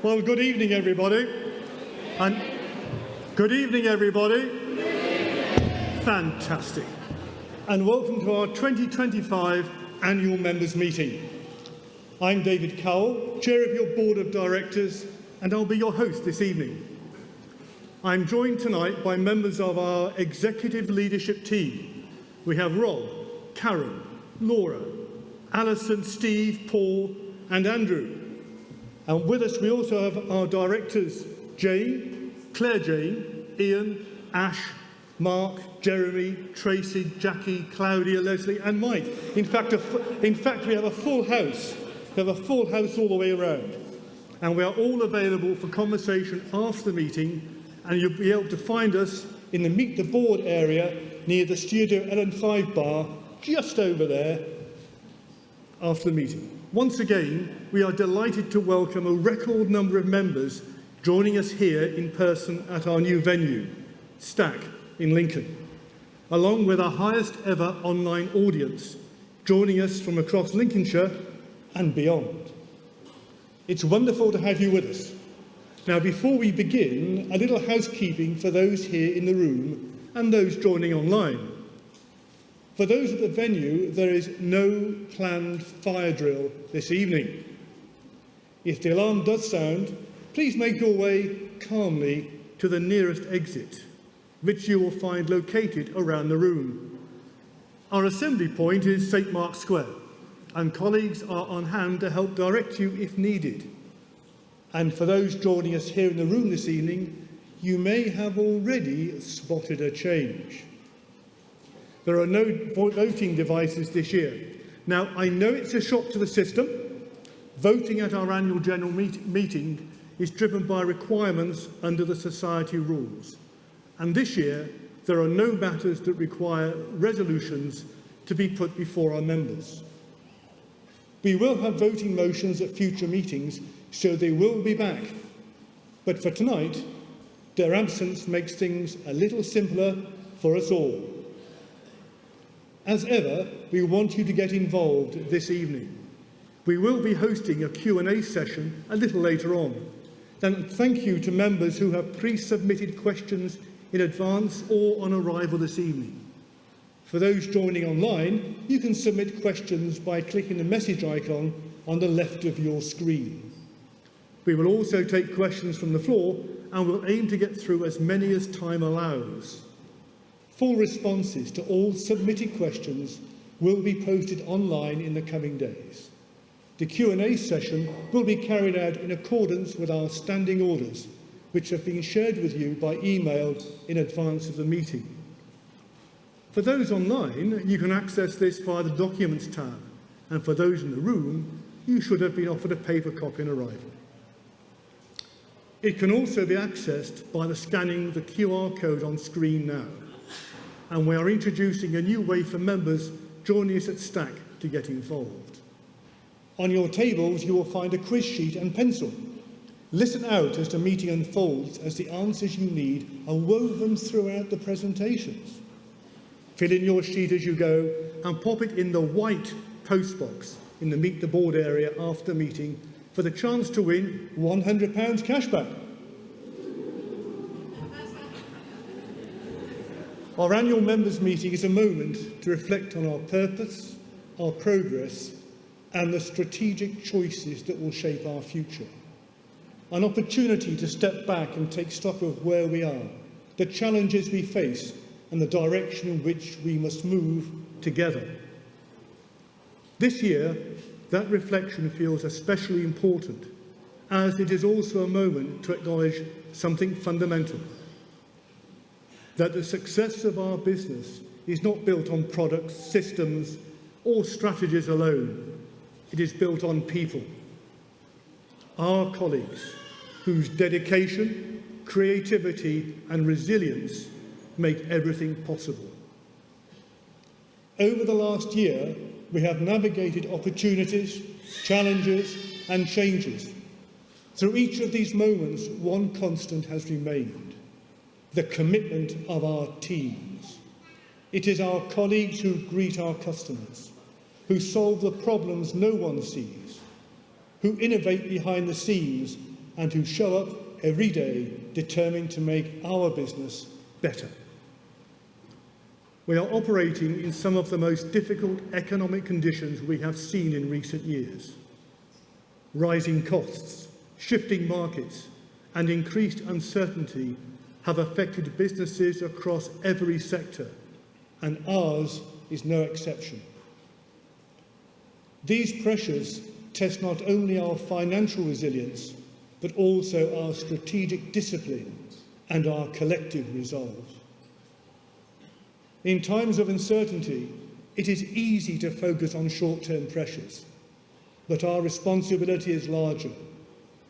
Well, good evening, everybody. And good evening, everybody. Fantastic. And welcome to our 2025 annual members meeting. I'm David Cowell, chair of your board of directors, and I'll be your host this evening. I'm joined tonight by members of our executive leadership team. We have Rob, Karen, Laura, Alison, Steve, Paul, and Andrew. And with us, we also have our directors, Jane, Claire Jane, Ian, Ash, Mark, Jeremy, Tracy, Jackie, Claudia, Leslie, and Mike. In fact, we have a full house. We have a full house all the way around. And we are all available for conversation after the meeting, and you'll be able to find us in the Meet the Board area near the Studio LN5 bar, just over there, after the meeting. Once again, we are delighted to welcome a record number of members joining us here in person at our new venue, Stack in Lincoln, along with our highest ever online audience, joining us from across Lincolnshire and beyond. It's wonderful to have you with us. Now, before we begin, a little housekeeping for those here in the room and those joining online. For those at the venue, there is no planned fire drill this evening. If the alarm does sound, please make your way calmly to the nearest exit, which you will find located around the room. Our assembly point is St. Mark's Square, and colleagues are on hand to help direct you if needed. And for those joining us here in the room this evening, you may have already spotted a change. There are no voting devices this year. Now, I know it's a shock to the system. Voting at our annual general meeting is driven by requirements under the society rules. And this year, there are no matters that require resolutions to be put before our members. We will have voting motions at future meetings, so they will be back. But for tonight, their absence makes things a little simpler for us all. As ever, we want you to get involved this evening. We will be hosting a Q&A session a little later on. And thank you to members who have pre-submitted questions in advance or on arrival this evening. For those joining online, you can submit questions by clicking the message icon on the left of your screen. We will also take questions from the floor and will aim to get through as many as time allows. Full responses to all submitted questions will be posted online in the coming days. The Q&A session will be carried out in accordance with our standing orders, which have been shared with you by email in advance of the meeting. For those online, you can access this via the Documents tab, and for those in the room, you should have been offered a paper copy on arrival. It can also be accessed by scanning the QR code on screen now. And we are introducing a new way for members joining us at Stack to get involved. On your tables, you will find a quiz sheet and pencil. Listen out as the meeting unfolds, as the answers you need are woven throughout the presentations. Fill in your sheet as you go and pop it in the white postbox in the Meet the Board area after the meeting for the chance to win £100 cashback. Our annual members' meeting is a moment to reflect on our purpose, our progress, and the strategic choices that will shape our future. An opportunity to step back and take stock of where we are, the challenges we face, and the direction in which we must move together. This year, that reflection feels especially important, as it is also a moment to acknowledge something fundamental. That the success of our business is not built on products, systems, or strategies alone. It is built on people. Our colleagues, whose dedication, creativity, and resilience make everything possible. Over the last year, we have navigated opportunities, challenges, and changes. Through each of these moments, one constant has remained: the commitment of our teams. It is our colleagues who greet our customers, who solve the problems no one sees, who innovate behind the scenes and who show up every day determined to make our business better. We are operating in some of the most difficult economic conditions we have seen in recent years. Rising costs, shifting markets, and increased uncertainty have affected businesses across every sector, and ours is no exception. These pressures test not only our financial resilience, but also our strategic discipline and our collective resolve. In times of uncertainty, it is easy to focus on short-term pressures, but our responsibility is larger.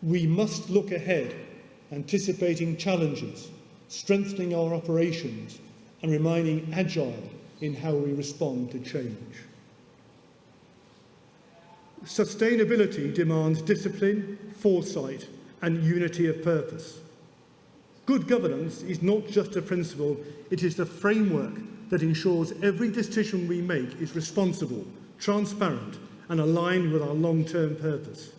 We must look ahead, anticipating challenges, strengthening our operations, and remaining agile in how we respond to change. Sustainability demands discipline, foresight, and unity of purpose. Good governance is not just a principle, it is the framework that ensures every decision we make is responsible, transparent, and aligned with our long-term purpose.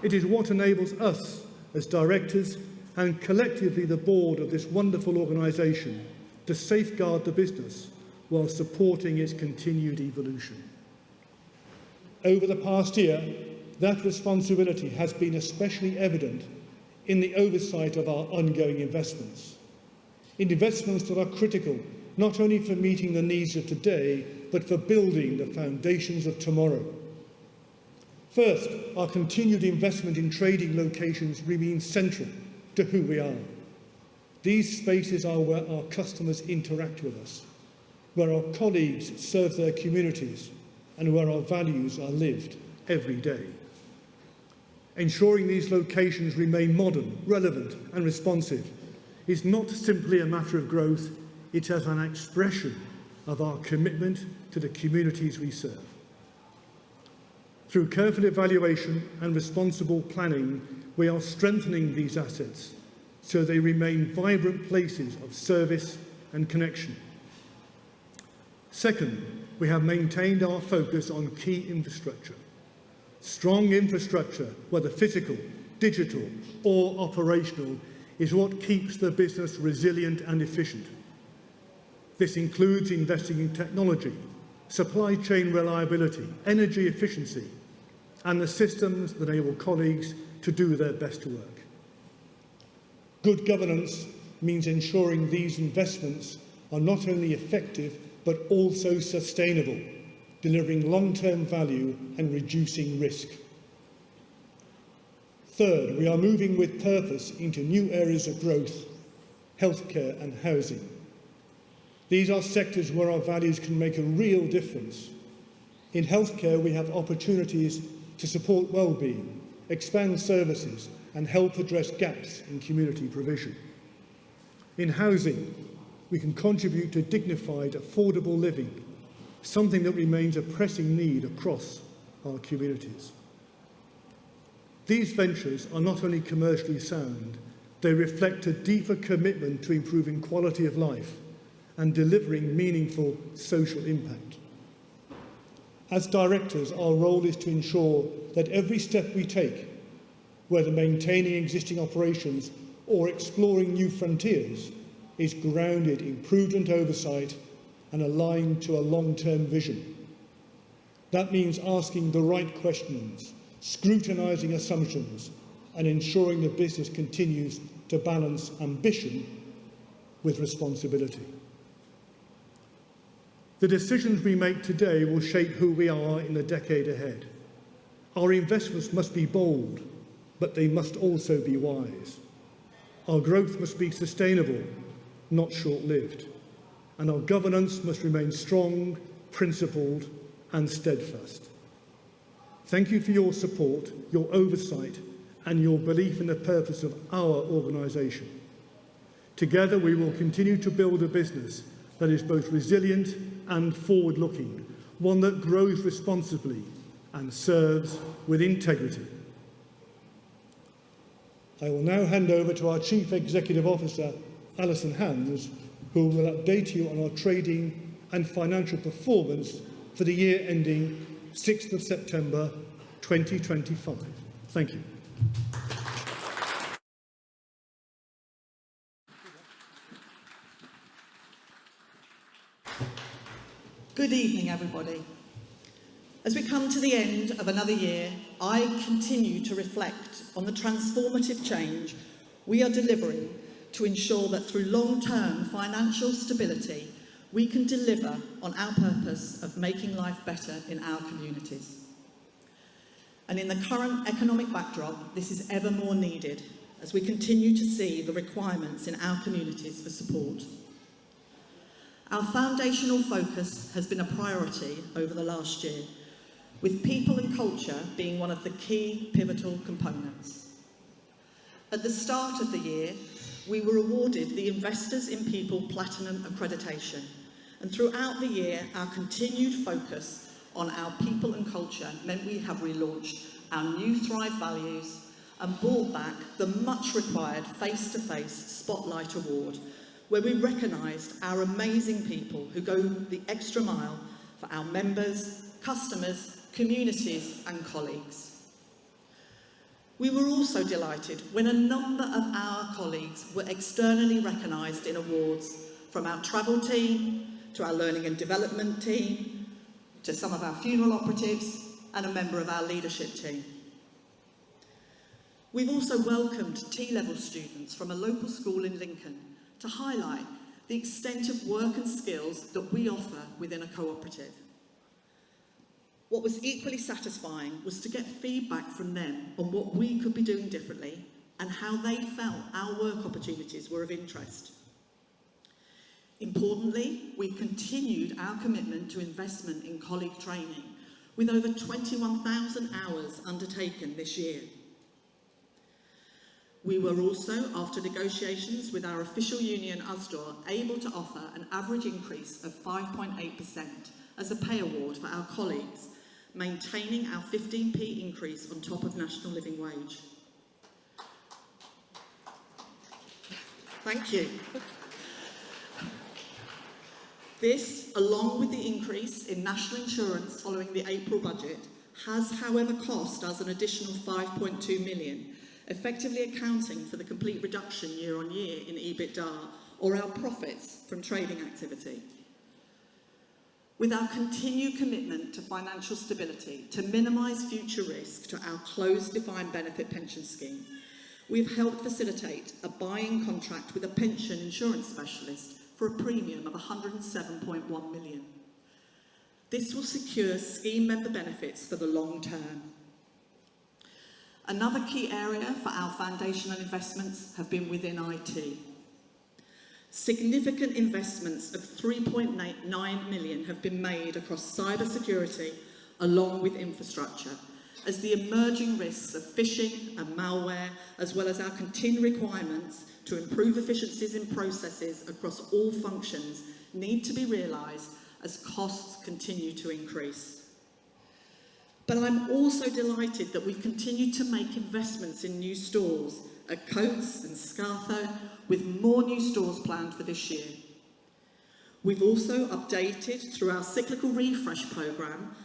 It is what enables us as directors and collectively the board of this wonderful organisation to safeguard the business while supporting its continued evolution. Over the past year, that responsibility has been especially evident in the oversight of our ongoing investments. In investments that are critical not only for meeting the needs of today, but for building the foundations of tomorrow. First, our continued investment in trading locations remains central to who we are. These spaces are where our customers interact with us, where our colleagues serve their communities, and where our values are lived every day. Ensuring these locations remain modern, relevant, and responsive is not simply a matter of growth, it is an expression of our commitment to the communities we serve. Through careful evaluation and responsible planning, we are strengthening these assets so they remain vibrant places of service and connection. Second, we have maintained our focus on key infrastructure. Strong infrastructure, whether physical, digital, or operational, is what keeps the business resilient and efficient. This includes investing in technology, supply chain reliability, energy efficiency, and the systems that enable colleagues to do their best work. Good governance means ensuring these investments are not only effective, but also sustainable, delivering long-term value and reducing risk. Third, we are moving with purpose into new areas of growth, healthcare and housing. These are sectors where our values can make a real difference. In healthcare, we have opportunities to support well-being, expand services, and help address gaps in community provision. In housing, we can contribute to dignified, affordable living, something that remains a pressing need across our communities. These ventures are not only commercially sound, they reflect a deeper commitment to improving quality of life and delivering meaningful social impact. As directors, our role is to ensure that every step we take, whether maintaining existing operations or exploring new frontiers, is grounded in prudent oversight and aligned to a long-term vision. That means asking the right questions, scrutinising assumptions, and ensuring the business continues to balance ambition with responsibility. The decisions we make today will shape who we are in the decade ahead. Our investments must be bold, but they must also be wise. Our growth must be sustainable, not short-lived, and our governance must remain strong, principled, and steadfast. Thank you for your support, your oversight, and your belief in the purpose of our organisation. Together, we will continue to build a business that is both resilient and forward-looking, one that grows responsibly and serves with integrity. I will now hand over to our Chief Executive Officer, Alison Hands, who will update you on our trading and financial performance for the year ending 6th of September 2025. Thank you. Good evening, everybody. As we come to the end of another year, I continue to reflect on the transformative change we are delivering to ensure that through long-term financial stability, we can deliver on our purpose of making life better in our communities. And in the current economic backdrop, this is ever more needed as we continue to see the requirements in our communities for support. Our foundational focus has been a priority over the last year, with people and culture being one of the key pivotal components. At the start of the year, we were awarded the Investors in People Platinum accreditation, and throughout the year, our continued focus on our people and culture meant we have relaunched our new Thrive values and brought back the much required face-to-face Spotlight Award, where we recognised our amazing people who go the extra mile for our members, customers, communities and colleagues. We were also delighted when a number of our colleagues were externally recognised in awards, from our travel team to our learning and development team to some of our funeral operatives and a member of our leadership team. We've also welcomed T-level students from a local school in Lincoln to highlight the extent of work and skills that we offer within a cooperative. What was equally satisfying was to get feedback from them on what we could be doing differently and how they felt our work opportunities were of interest. Importantly, we've continued our commitment to investment in colleague training, with over 21,000 hours undertaken this year. We were also, after negotiations with our official union USDOR, able to offer an average increase of 5.8% as a pay award for our colleagues, maintaining our 15p increase on top of national living wage. Thank you. This, along with the increase in national insurance following the April budget, has, however, cost us an additional 5.2 million, effectively accounting for the complete reduction year on year in EBITDA, or our profits from trading activity. With our continued commitment to financial stability to minimise future risk to our closed defined benefit pension scheme, we've helped facilitate a buy-in contract with a pension insurance specialist for a premium of 107.1 million. This will secure scheme member benefits for the long term. Another key area for our foundational investments have been within IT. Significant investments of 3.9 million have been made across cyber security along with infrastructure, as the emerging risks of phishing and malware, as well as our continued requirements to improve efficiencies in processes across all functions, need to be realised as costs continue to increase. But I'm also delighted that we've continued to make investments in new stores at Coates and Scartho, with more new stores planned for this year. We've also updated through our cyclical refresh programme,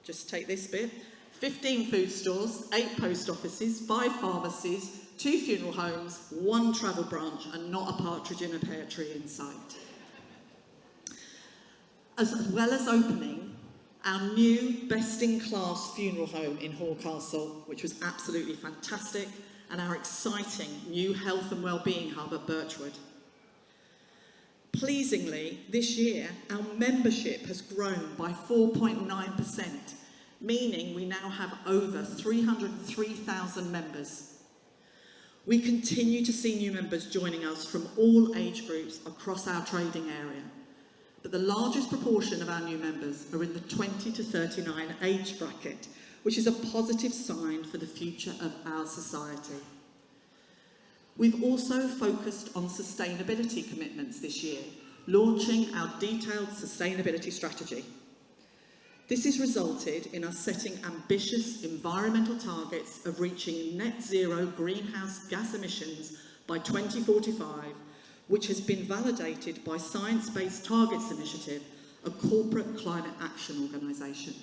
just take this bit, 15 food stores, 8 post offices, 5 pharmacies, 2 funeral homes, 1 travel branch, and not a partridge in a pear tree in sight. As well as opening our new best-in-class funeral home in Horncastle, which was absolutely fantastic, and our exciting new health and wellbeing hub at Birchwood. Pleasingly, this year, our membership has grown by 4.9%, meaning we now have over 303,000 members. We continue to see new members joining us from all age groups across our trading area, but the largest proportion of our new members are in the 20 to 39 age bracket, which is a positive sign for the future of our society. We've also focused on sustainability commitments this year, launching our detailed sustainability strategy. This has resulted in us setting ambitious environmental targets of reaching net zero greenhouse gas emissions by 2045, which has been validated by Science Based Targets Initiative, a corporate climate action organisation.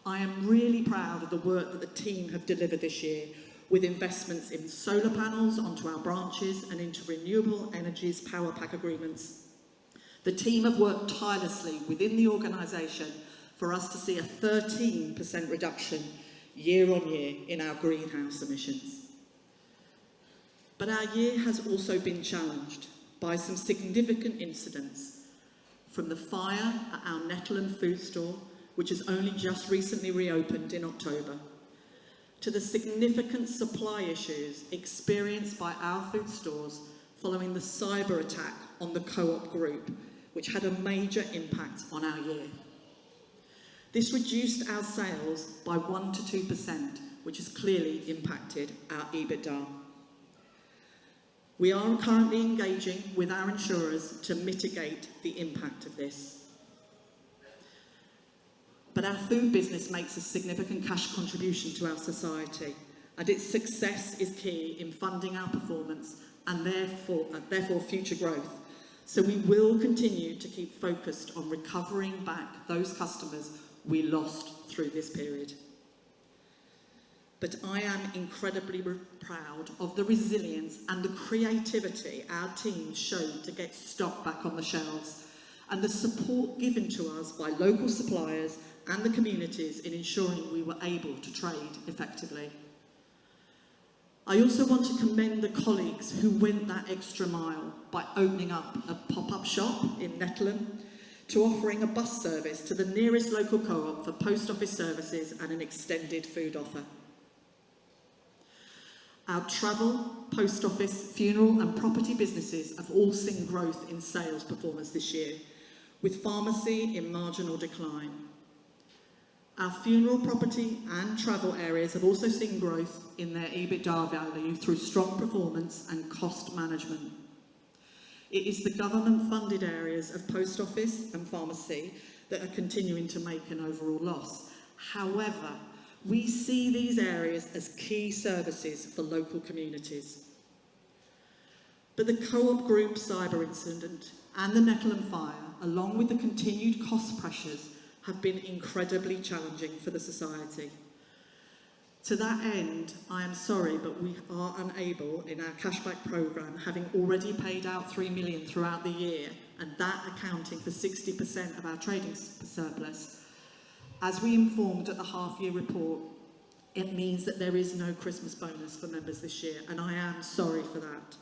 I am really proud of the work that the team have delivered this year, with investments in solar panels onto our branches and into renewable energies power pack agreements. The team have worked tirelessly within the organisation for us to see a 13% reduction year on year in our greenhouse emissions. But our year has also been challenged by some significant incidents, from the fire at our Netherland food store, which has only just recently reopened in October, to the significant supply issues experienced by our food stores following the cyber attack on the Co-op group, which had a major impact on our year. This reduced our sales by 1 to 2%, which has clearly impacted our EBITDA. We are currently engaging with our insurers to mitigate the impact of this. But our food business makes a significant cash contribution to our society, and its success is key in funding our performance and therefore future growth. So we will continue to keep focused on recovering back those customers we lost through this period. But I am incredibly proud of the resilience and the creativity our team showed to get stock back on the shelves, and the support given to us by local suppliers and the communities in ensuring we were able to trade effectively. I also want to commend the colleagues who went that extra mile by opening up a pop-up shop in Netherland, to offering a bus service to the nearest local co-op for post office services and an extended food offer. Our travel, post office, funeral and property businesses have all seen growth in sales performance this year, with pharmacy in marginal decline. Our funeral, property and travel areas have also seen growth in their EBITDA value through strong performance and cost management. It is the government-funded areas of post office and pharmacy that are continuing to make an overall loss. However, we see these areas as key services for local communities. But the Co-op Group cyber incident and the Netherland fire, along with the continued cost pressures, have been incredibly challenging for the society. To that end, I am sorry, but we are unable in our cashback programme, having already paid out £3 million throughout the year, and that accounting for 60% of our trading surplus. As we informed at the half-year report, it means that there is no Christmas bonus for members this year, and I am sorry for that.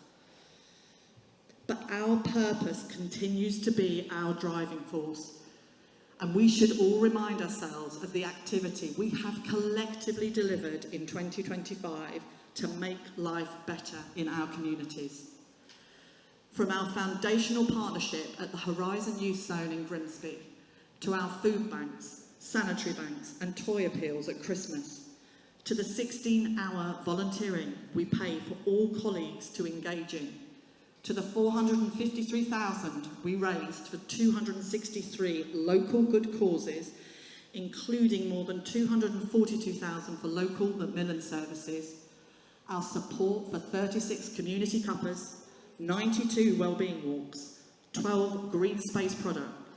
But our purpose continues to be our driving force, and we should all remind ourselves of the activity we have collectively delivered in 2025 to make life better in our communities. From our foundational partnership at the Horizon Youth Zone in Grimsby, to our food banks, sanitary banks and toy appeals at Christmas, to the 16-hour volunteering we pay for all colleagues to engage in, to the $453,000 we raised for 263 local good causes, including more than $242,000 for local Macmillan services, our support for 36 community cuppers, 92 wellbeing walks, 12 green space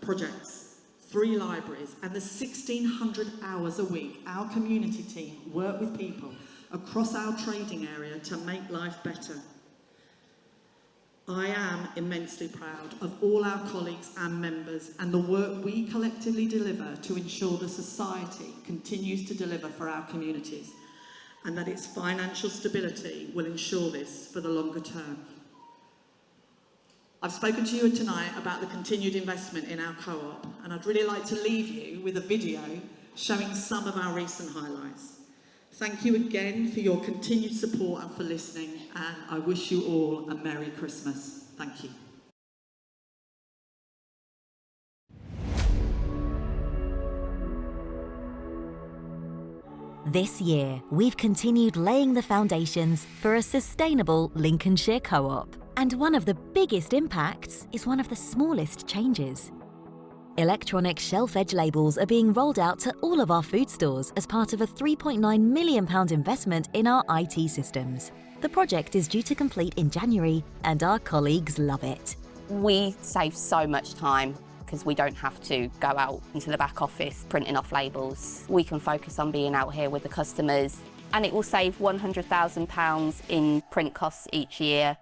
projects, 3 libraries, and the 1,600 hours a week our community team work with people across our trading area to make life better. I am immensely proud of all our colleagues and members and the work we collectively deliver to ensure the society continues to deliver for our communities, and that its financial stability will ensure this for the longer term. I've spoken to you tonight about the continued investment in our co-op, and I'd really like to leave you with a video showing some of our recent highlights. Thank you again for your continued support and for listening, and I wish you all a Merry Christmas. Thank you. This year, we've continued laying the foundations for a sustainable Lincolnshire co-op. And one of the biggest impacts is one of the smallest changes. Electronic shelf edge labels are being rolled out to all of our food stores as part of a £3.9 million investment in our IT systems. The project is due to complete in January, and our colleagues love it. We save so much time because we don't have to go out into the back office printing off labels. We can focus on being out here with the customers, and it will save £100,000 in print costs each year.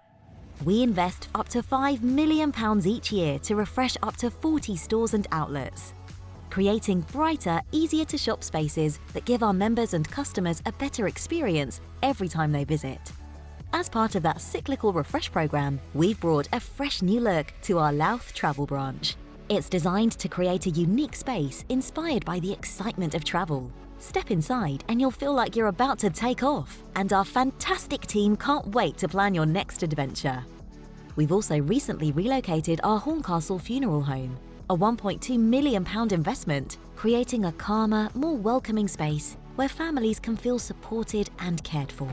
We invest up to £5 million each year to refresh up to 40 stores and outlets, creating brighter, easier to shop spaces that give our members and customers a better experience every time they visit. As part of that cyclical refresh programme, we've brought a fresh new look to our Louth travel branch. It's designed to create a unique space inspired by the excitement of travel. Step inside and you'll feel like you're about to take off, and our fantastic team can't wait to plan your next adventure. We've also recently relocated our Horncastle funeral home, a £1.2 million investment, creating a calmer, more welcoming space where families can feel supported and cared for.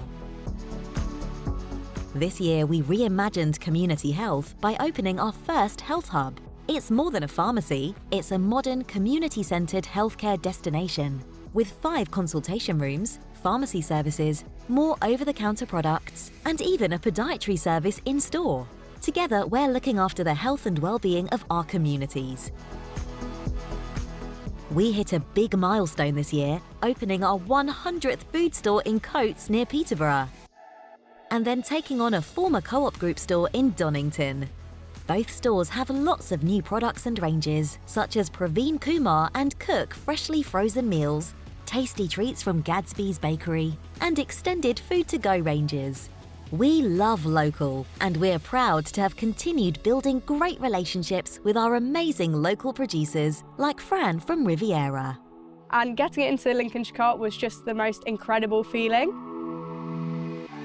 This year, we reimagined community health by opening our first health hub. It's more than a pharmacy, it's a modern, community-centred healthcare destination with 5 consultation rooms, pharmacy services, more over-the-counter products, and even a podiatry service in-store. Together, we're looking after the health and well-being of our communities. We hit a big milestone this year, opening our 100th food store in Coates near Peterborough, and then taking on a former Co-op Group store in Donington. Both stores have lots of new products and ranges, such as Praveen Kumar and Cook freshly frozen meals, tasty treats from Gadsby's Bakery, and extended food-to-go ranges. We love local, and we're proud to have continued building great relationships with our amazing local producers, like Fran from Riviera. And getting it into Lincolnshire Co-op was just the most incredible feeling.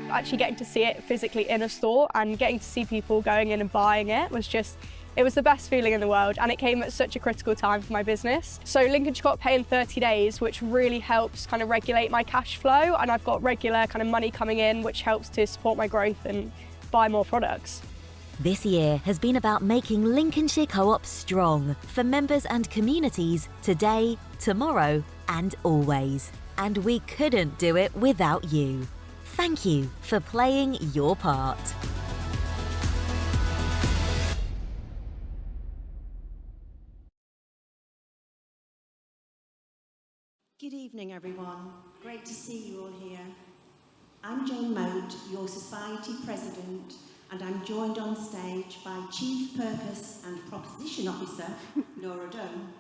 Actually getting to see it physically in a store and getting to see people going in and buying it was the best feeling in the world, and it came at such a critical time for my business. So Lincolnshire Co-op pay in 30 days, which really helps kind of regulate my cash flow, and I've got regular kind of money coming in, which helps to support my growth and buy more products. This year has been about making Lincolnshire Co-op strong for members and communities today, tomorrow, and always. And we couldn't do it without you. Thank you for playing your part. Good evening, everyone. Great to see you all here. I'm Jane Moat, your Society President, and I'm joined on stage by Chief Purpose and Proposition Officer, Laura Dunn.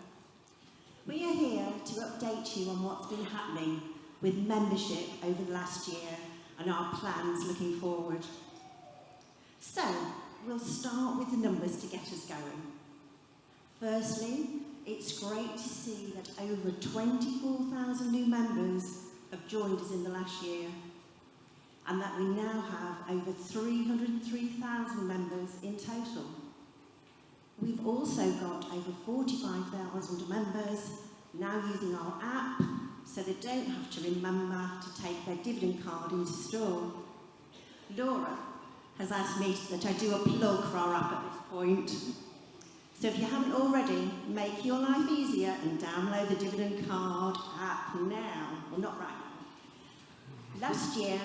We are here to update you on what's been happening with membership over the last year and our plans looking forward. So, we'll start with the numbers to get us going. Firstly, it's great to see that over 24,000 new members have joined us in the last year, and that we now have over 303,000 members in total. We've also got over 45,000 members now using our app, so they don't have to remember to take their dividend card into store. Laura has asked me that I do a plug for our app at this point. So if you haven't already, make your life easier and download the dividend card app now. Well, not right now. Last year,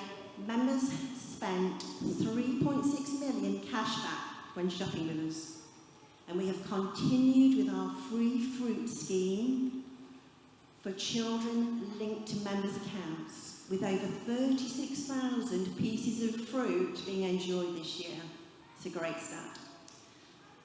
members spent 3.6 million cash back when shopping with us. And we have continued with our free fruit scheme for children linked to members' accounts, with over 36,000 pieces of fruit being enjoyed this year. It's a great start.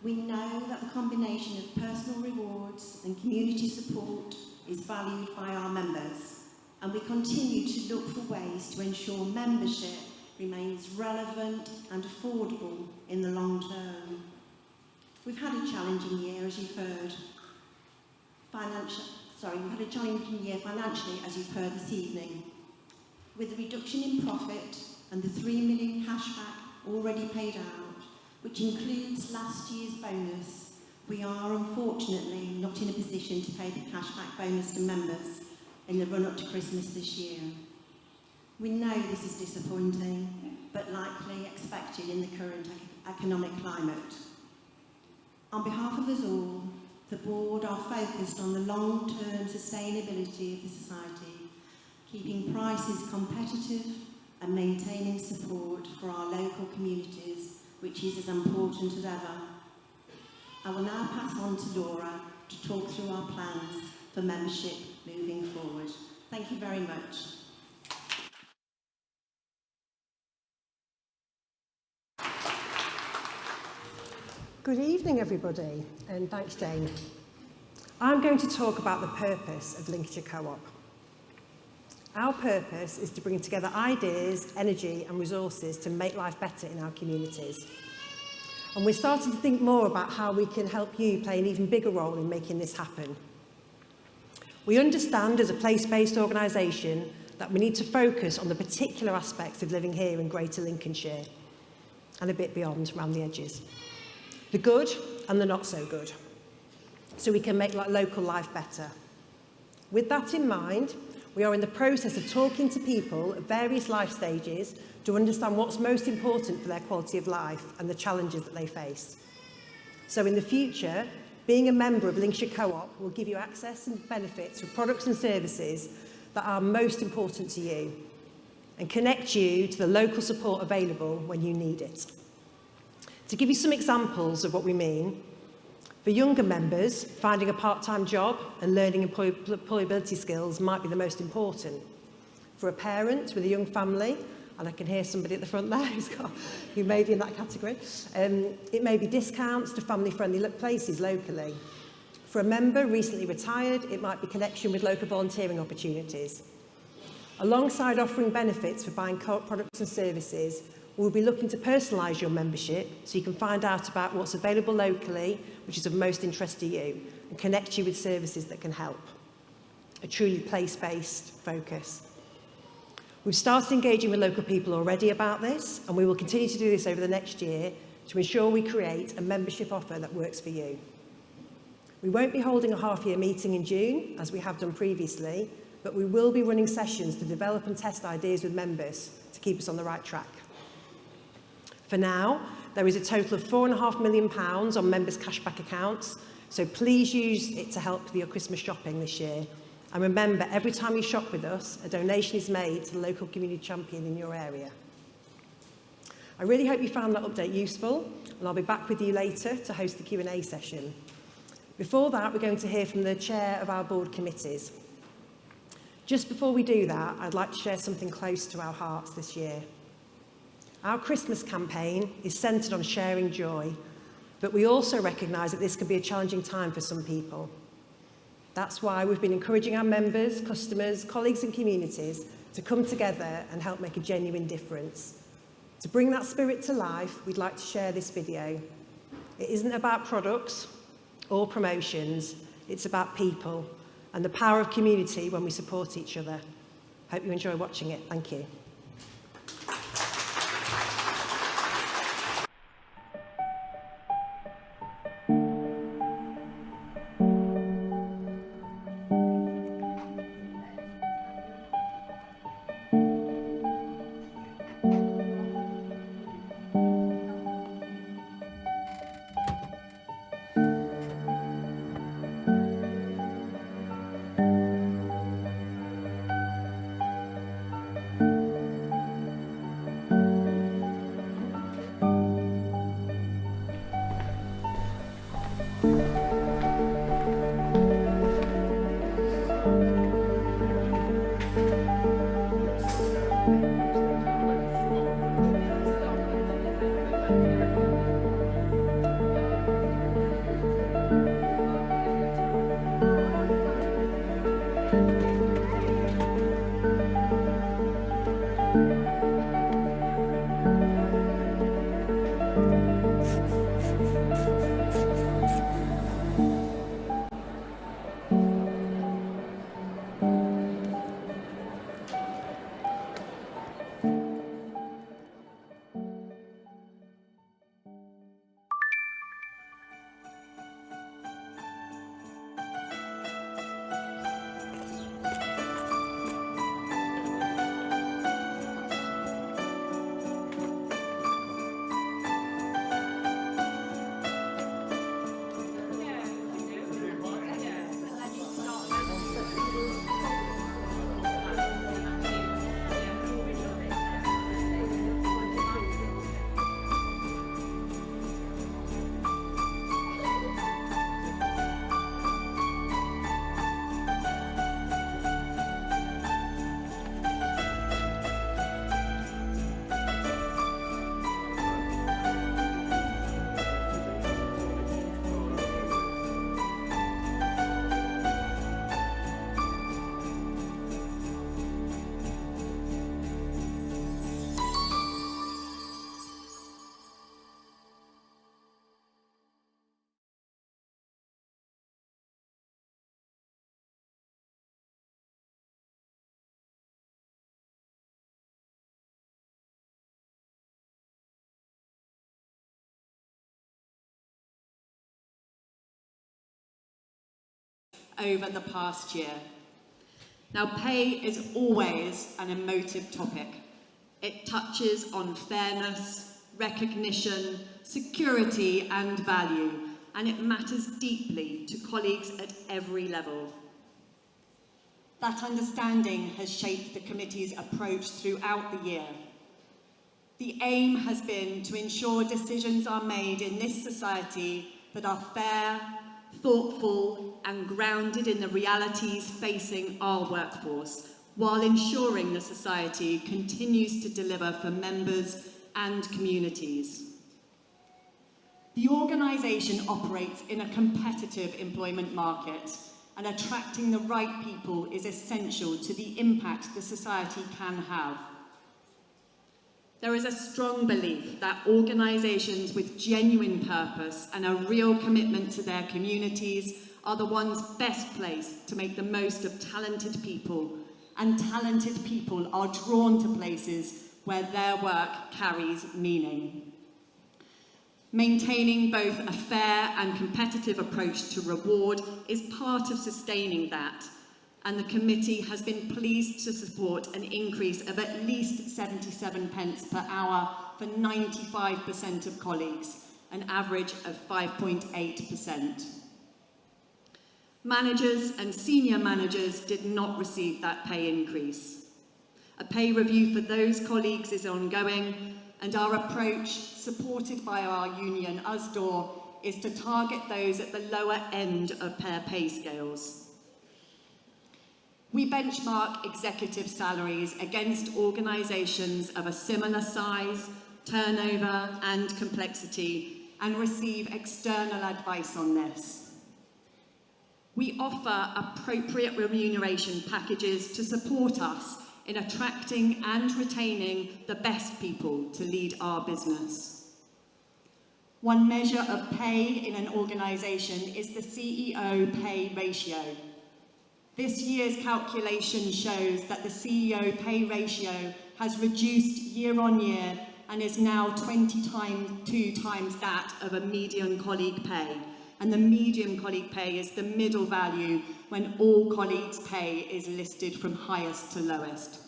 We know that the combination of personal rewards and community support is valued by our members, and we continue to look for ways to ensure membership remains relevant and affordable in the long term. We've had a challenging year, as you've heard. We've had a challenging year financially, as you've heard this evening. With the reduction in profit and the 3 million cashback already paid out, which includes last year's bonus, we are unfortunately not in a position to pay the cashback bonus to members in the run-up to Christmas this year. We know this is disappointing, but likely expected in the current economic climate. On behalf of us all, the board are focused on the long-term sustainability of the society, keeping prices competitive and maintaining support for our local communities, which is as important as ever. I will now pass on to Laura to talk through our plans for membership moving forward. Thank you very much. Good evening, everybody, and thanks, Jane. I'm going to talk about the purpose of Lincolnshire Co-op. Our purpose is to bring together ideas, energy and resources to make life better in our communities. And we're starting to think more about how we can help you play an even bigger role in making this happen. We understand as a place-based organisation that we need to focus on the particular aspects of living here in Greater Lincolnshire and a bit beyond, around the edges. The good and the not so good, so we can make local life better. With that in mind, we are in the process of talking to people at various life stages to understand what's most important for their quality of life and the challenges that they face. So in the future, being a member of Lincolnshire Co-op will give you access and benefits for products and services that are most important to you and connect you to the local support available when you need it. To give you some examples of what we mean, for younger members, finding a part-time job and learning employability skills might be the most important. For a parent with a young family, and I can hear somebody at the front there who may be in that category, it may be discounts to family-friendly places locally. For a member recently retired, it might be connection with local volunteering opportunities. Alongside offering benefits for buying co-op products and services, we'll be looking to personalise your membership so you can find out about what's available locally, which is of most interest to you, and connect you with services that can help. A truly place-based focus. We've started engaging with local people already about this, and we will continue to do this over the next year to ensure we create a membership offer that works for you. We won't be holding a half-year meeting in June, as we have done previously, but we will be running sessions to develop and test ideas with members to keep us on the right track. For now, there is a total of £4.5 million on members' cashback accounts, so please use it to help with your Christmas shopping this year. And remember, every time you shop with us, a donation is made to the local community champion in your area. I really hope you found that update useful, and I'll be back with you later to host the Q&A session. Before that, we're going to hear from the chair of our board committees. Just before we do that, I'd like to share something close to our hearts this year. Our Christmas campaign is centred on sharing joy, but we also recognise that this can be a challenging time for some people. That's why we've been encouraging our members, customers, colleagues and communities to come together and help make a genuine difference. To bring that spirit to life, we'd like to share this video. It isn't about products or promotions, it's about people and the power of community when we support each other. Hope you enjoy watching it. Thank you. over the past year. Now, pay is always an emotive topic. It touches on fairness, recognition, security and value, and it matters deeply to colleagues at every level. That understanding has shaped the committee's approach throughout the year. The aim has been to ensure decisions are made in this society that are fair, thoughtful and grounded in the realities facing our workforce, while ensuring the society continues to deliver for members and communities. The organisation operates in a competitive employment market, and attracting the right people is essential to the impact the society can have. There is a strong belief that organisations with genuine purpose and a real commitment to their communities are the ones best placed to make the most of talented people, and talented people are drawn to places where their work carries meaning. Maintaining both a fair and competitive approach to reward is part of sustaining that, and the committee has been pleased to support an increase of at least 77 pence per hour for 95% of colleagues, an average of 5.8%. Managers and senior managers did not receive that pay increase. A pay review for those colleagues is ongoing, and our approach, supported by our union USDOR, is to target those at the lower end of their pay scales. We benchmark executive salaries against organisations of a similar size, turnover and complexity, and receive external advice on this. We offer appropriate remuneration packages to support us in attracting and retaining the best people to lead our business. One measure of pay in an organisation is the CEO pay ratio. This year's calculation shows that the CEO pay ratio has reduced year on year and is now 22 times that of a median colleague pay. And the median colleague pay is the middle value when all colleagues' pay is listed from highest to lowest.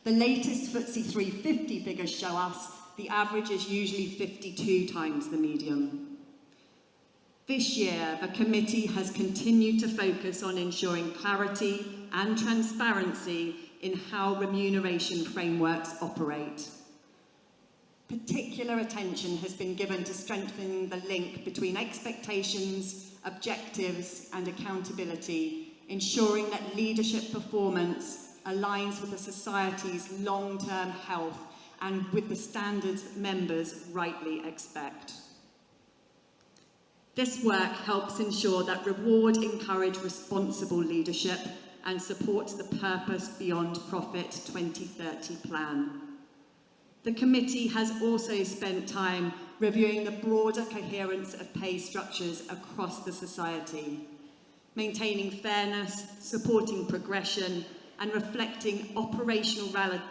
The latest FTSE 350 figures show us the average is usually 52 times the median. This year, the committee has continued to focus on ensuring clarity and transparency in how remuneration frameworks operate. Particular attention has been given to strengthening the link between expectations, objectives, and accountability, ensuring that leadership performance aligns with the society's long-term health and with the standards members rightly expect. This work helps ensure that reward encourage responsible leadership and supports the Purpose Beyond Profit 2030 plan. The committee has also spent time reviewing the broader coherence of pay structures across the society. Maintaining fairness, supporting progression, and reflecting operational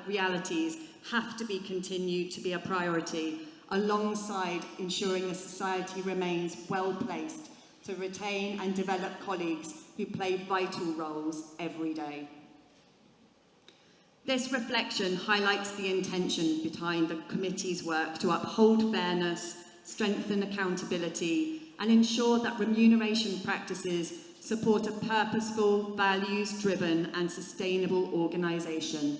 realities have to be continued to be a priority, alongside ensuring the society remains well placed to retain and develop colleagues who play vital roles every day. This reflection highlights the intention behind the committee's work to uphold fairness, strengthen accountability, and ensure that remuneration practices support a purposeful, values-driven and sustainable organisation.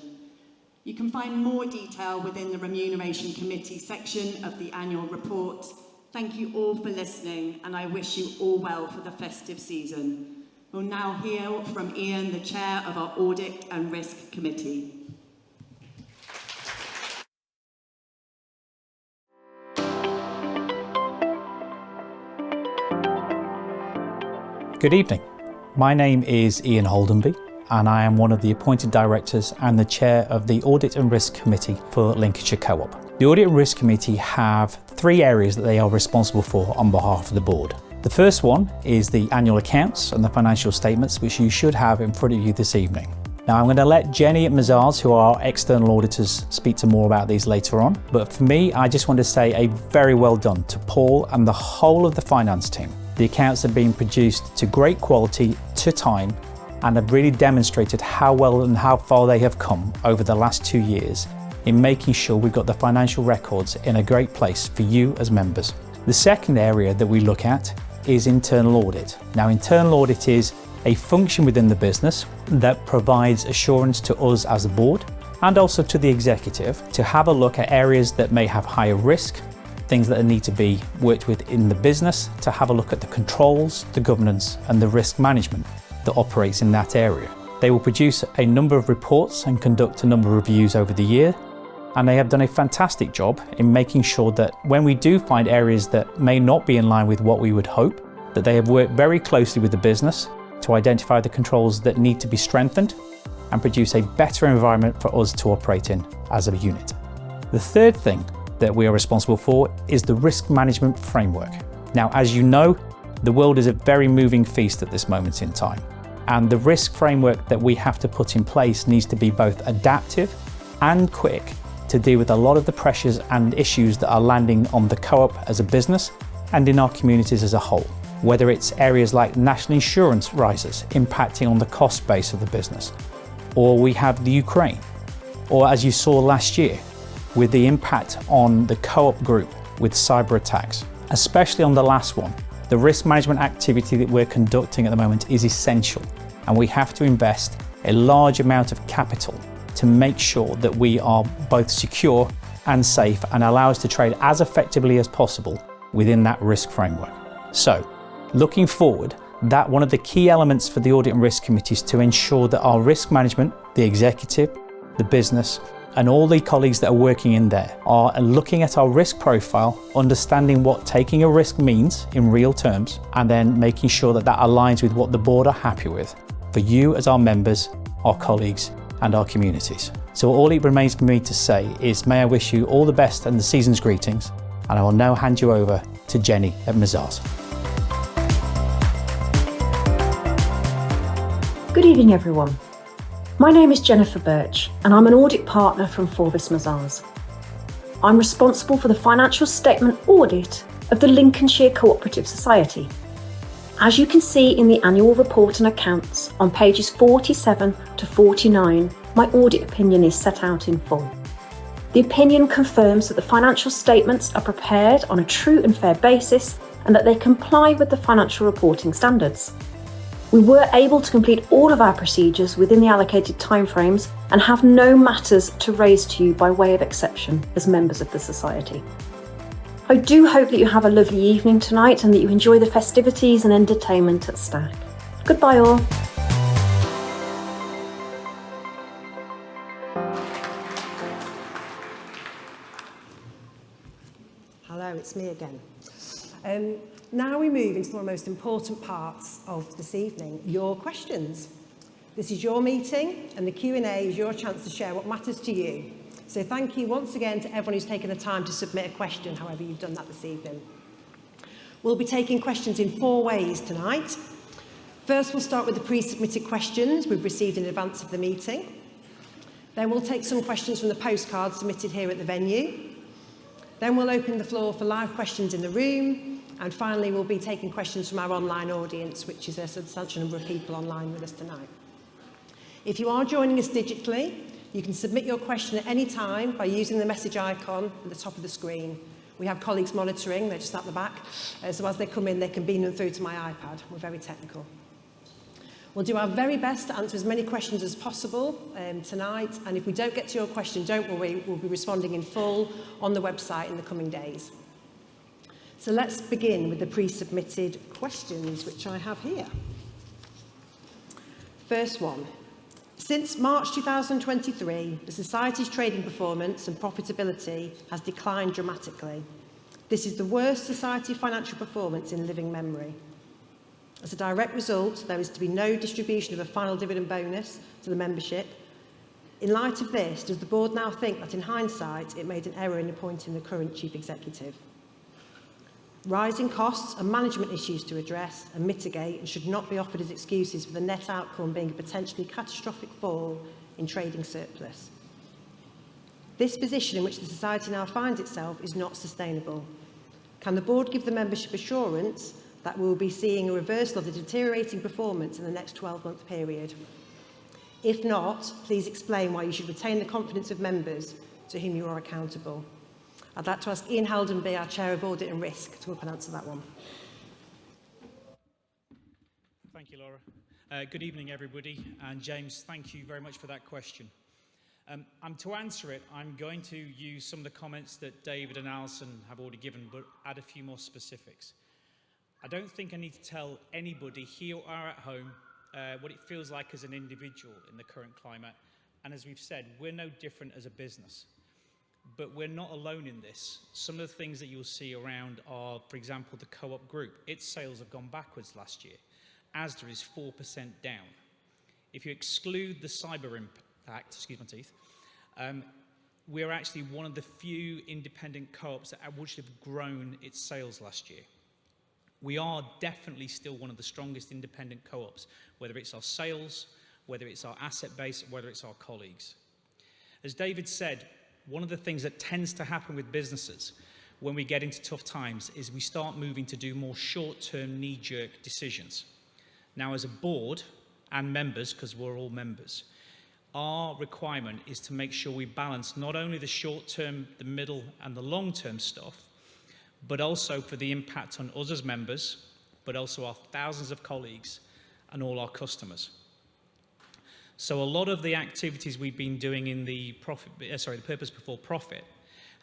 You can find more detail within the Remuneration Committee section of the annual report. Thank you all for listening, and I wish you all well for the festive season. We'll now hear from Ian, the Chair of our Audit and Risk Committee. Good evening. My name is Ian Holdenby, and I am one of the appointed directors and the chair of the Audit and Risk Committee for Lincolnshire Co-op. The Audit and Risk Committee have three areas that they are responsible for on behalf of the board. The first one is the annual accounts and the financial statements, which you should have in front of you this evening. Now I'm going to let Jenny at Mazars, who are our external auditors, speak to more about these later on. But for me, I just want to say a very well done to Paul and the whole of the finance team. The accounts have been produced to great quality, to time, and have really demonstrated how well and how far they have come over the last 2 years in making sure we've got the financial records in a great place for you as members. The second area that we look at is internal audit. Now, internal audit is a function within the business that provides assurance to us as a board and also to the executive to have a look at areas that may have higher risk, things that need to be worked with in the business, to have a look at the controls, the governance and the risk management that operates in that area. They will produce a number of reports and conduct a number of reviews over the year, and they have done a fantastic job in making sure that when we do find areas that may not be in line with what we would hope, that they have worked very closely with the business to identify the controls that need to be strengthened and produce a better environment for us to operate in as a unit. The third thing that we are responsible for is the risk management framework. Now, as you know, the world is a very moving feast at this moment in time, and the risk framework that we have to put in place needs to be both adaptive and quick to deal with a lot of the pressures and issues that are landing on the co-op as a business and in our communities as a whole. Whether it's areas like national insurance rises impacting on the cost base of the business, or we have the Ukraine, or as you saw last year, with the impact on the co-op group with cyber attacks. Especially on the last one, the risk management activity that we're conducting at the moment is essential, and we have to invest a large amount of capital to make sure that we are both secure and safe and allow us to trade as effectively as possible within that risk framework. So, looking forward, that one of the key elements for the Audit and Risk Committee is to ensure that our risk management, the executive, the business, and all the colleagues that are working in there are looking at our risk profile, understanding what taking a risk means in real terms, and then making sure that that aligns with what the board are happy with for you as our members, our colleagues, and our communities. So all it remains for me to say is may I wish you all the best and the season's greetings, and I will now hand you over to Jenny at Mazars. Good evening, everyone. My name is Jennifer Birch, and I'm an audit partner from Forvis Mazars. I'm responsible for the financial statement audit of the Lincolnshire Co-operative Society. As you can see in the annual report and accounts on pages 47 to 49, my audit opinion is set out in full. The opinion confirms that the financial statements are prepared on a true and fair basis and that they comply with the financial reporting standards. We were able to complete all of our procedures within the allocated timeframes and have no matters to raise to you by way of exception as members of the Society. I do hope that you have a lovely evening tonight and that you enjoy the festivities and entertainment at Stack. Goodbye all. Hello, it's me again. Now we move into one of the most important parts of this evening, your questions. This is your meeting and the Q&A is your chance to share what matters to you. So thank you once again to everyone who's taken the time to submit a question, however you've done that this evening. We'll be taking questions in 4 ways tonight. First, we'll start with the pre-submitted questions we've received in advance of the meeting. Then we'll take some questions from the postcards submitted here at the venue. Then we'll open the floor for live questions in the room. And finally, we'll be taking questions from our online audience, which is a substantial number of people online with us tonight. If you are joining us digitally, you can submit your question at any time by using the message icon at the top of the screen. We have colleagues monitoring, they're just at the back. So as they come in, they can beam them through to my iPad. We're very technical. We'll do our very best to answer as many questions as possible tonight. And if we don't get to your question, don't worry, we'll be responding in full on the website in the coming days. So let's begin with the pre-submitted questions, which I have here. First one. Since March 2023, the Society's trading performance and profitability has declined dramatically. This is the worst Society financial performance in living memory. As a direct result, there is to be no distribution of a final dividend bonus to the membership. In light of this, does the board now think that in hindsight, it made an error in appointing the current chief executive? Rising costs and management issues to address and mitigate and should not be offered as excuses for the net outcome being a potentially catastrophic fall in trading surplus. This position in which the Society now finds itself is not sustainable. Can the board give the membership assurance that we will be seeing a reversal of the deteriorating performance in the next 12-month period? If not, please explain why you should retain the confidence of members to whom you are accountable. I'd like to ask Ian Haldenby, our Chair of Audit and Risk, to come up and answer that one. Thank you, Laura. Good evening, everybody. And James, thank you very much for that question. To answer it, I'm going to use some of the comments that David and Alison have already given, but add a few more specifics. I don't think I need to tell anybody here or at home what it feels like as an individual in the current climate. And as we've said, we're no different as a business. But we're not alone in this. Some of the things that you'll see around are, for example, the Co-op Group. Its sales have gone backwards last year. Asda is 4% down. If you exclude the cyber impact, excuse my teeth, we're actually one of the few independent co-ops that would have grown its sales last year. We are definitely still one of the strongest independent co-ops, whether it's our sales, whether it's our asset base, whether it's our colleagues. As David said, one of the things that tends to happen with businesses when we get into tough times is we start moving to do more short-term knee-jerk decisions. Now, as a board and members, because we're all members, our requirement is to make sure we balance not only the short-term, the middle and the long-term stuff, but also for the impact on us as members, but also our thousands of colleagues and all our customers. So a lot of the activities we've been doing in the purpose before profit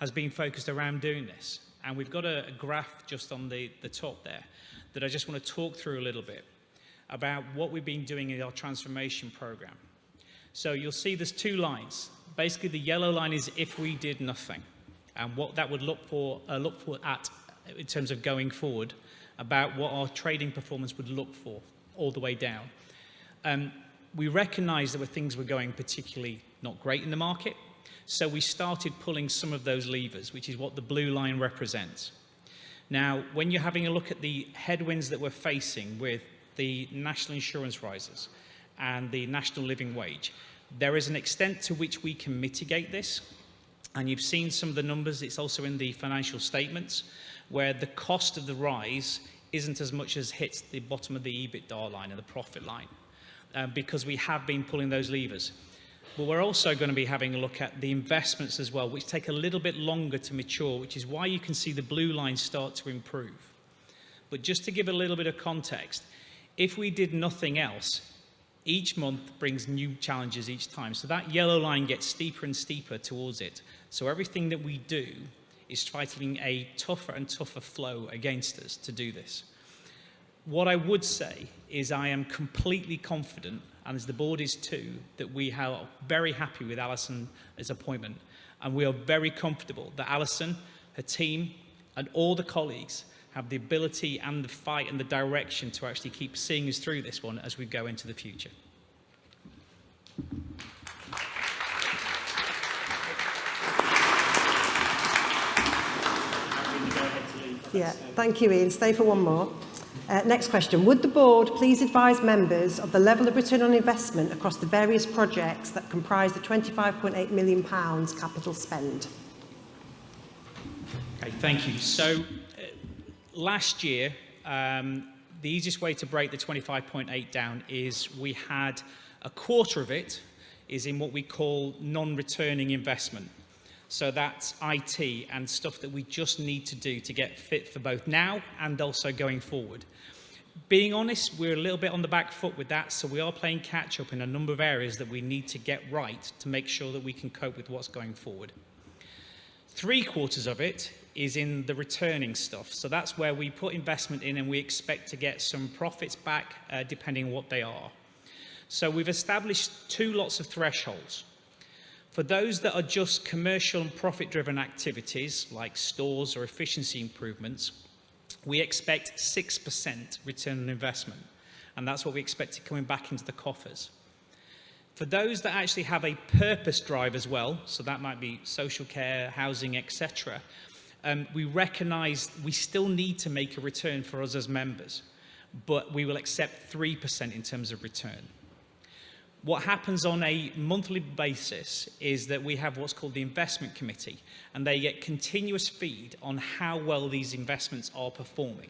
has been focused around doing this. And we've got a graph just on the top there that I just want to talk through a little bit about what we've been doing in our transformation program. So you'll see there's two lines. Basically, the yellow line is if we did nothing, and what that would look for in terms of going forward, about what our trading performance would look for all the way down. We recognised there were things were going particularly not great in the market, so we started pulling some of those levers, which is what the blue line represents. Now, when you're having a look at the headwinds that we're facing with the national insurance rises and the national living wage, there is an extent to which we can mitigate this. And you've seen some of the numbers. It's also in the financial statements where the cost of the rise isn't as much as hits the bottom of the EBITDA line and the profit line, because we have been pulling those levers. But we're also going to be having a look at the investments as well, which take a little bit longer to mature, which is why you can see the blue line start to improve. But just to give a little bit of context, if we did nothing else, each month brings new challenges each time. So that yellow line gets steeper and steeper towards it. So everything that we do is fighting a tougher and tougher flow against us to do this. What I would say is I am completely confident, and as the board is too, that we are very happy with Alison's appointment. And we are very comfortable that Alison, her team, and all the colleagues have the ability and the fight and the direction to actually keep seeing us through this one as we go into the future. Yeah, thank you, Ian. Stay for one more. Next question. Would the board please advise members of the level of return on investment across the various projects that comprise the £25.8 million capital spend? Okay, thank you. So last year, the easiest way to break the 25.8 down is we had a quarter of it is in what we call non-returning investment. So that's IT and stuff that we just need to do to get fit for both now and also going forward. Being honest, we're a little bit on the back foot with that, so we are playing catch up in a number of areas that we need to get right to make sure that we can cope with what's going forward. 3/4 of it is in the returning stuff. So that's where we put investment in and we expect to get some profits back depending on what they are. So we've established two lots of thresholds. For those that are just commercial and profit-driven activities like stores or efficiency improvements, we expect 6% return on investment. And that's what we expect coming back into the coffers. For those that actually have a purpose drive as well, so that might be social care, housing, etc., we recognise we still need to make a return for us as members, but we will accept 3% in terms of return. What happens on a monthly basis is that we have what's called the investment committee, and they get continuous feed on how well these investments are performing.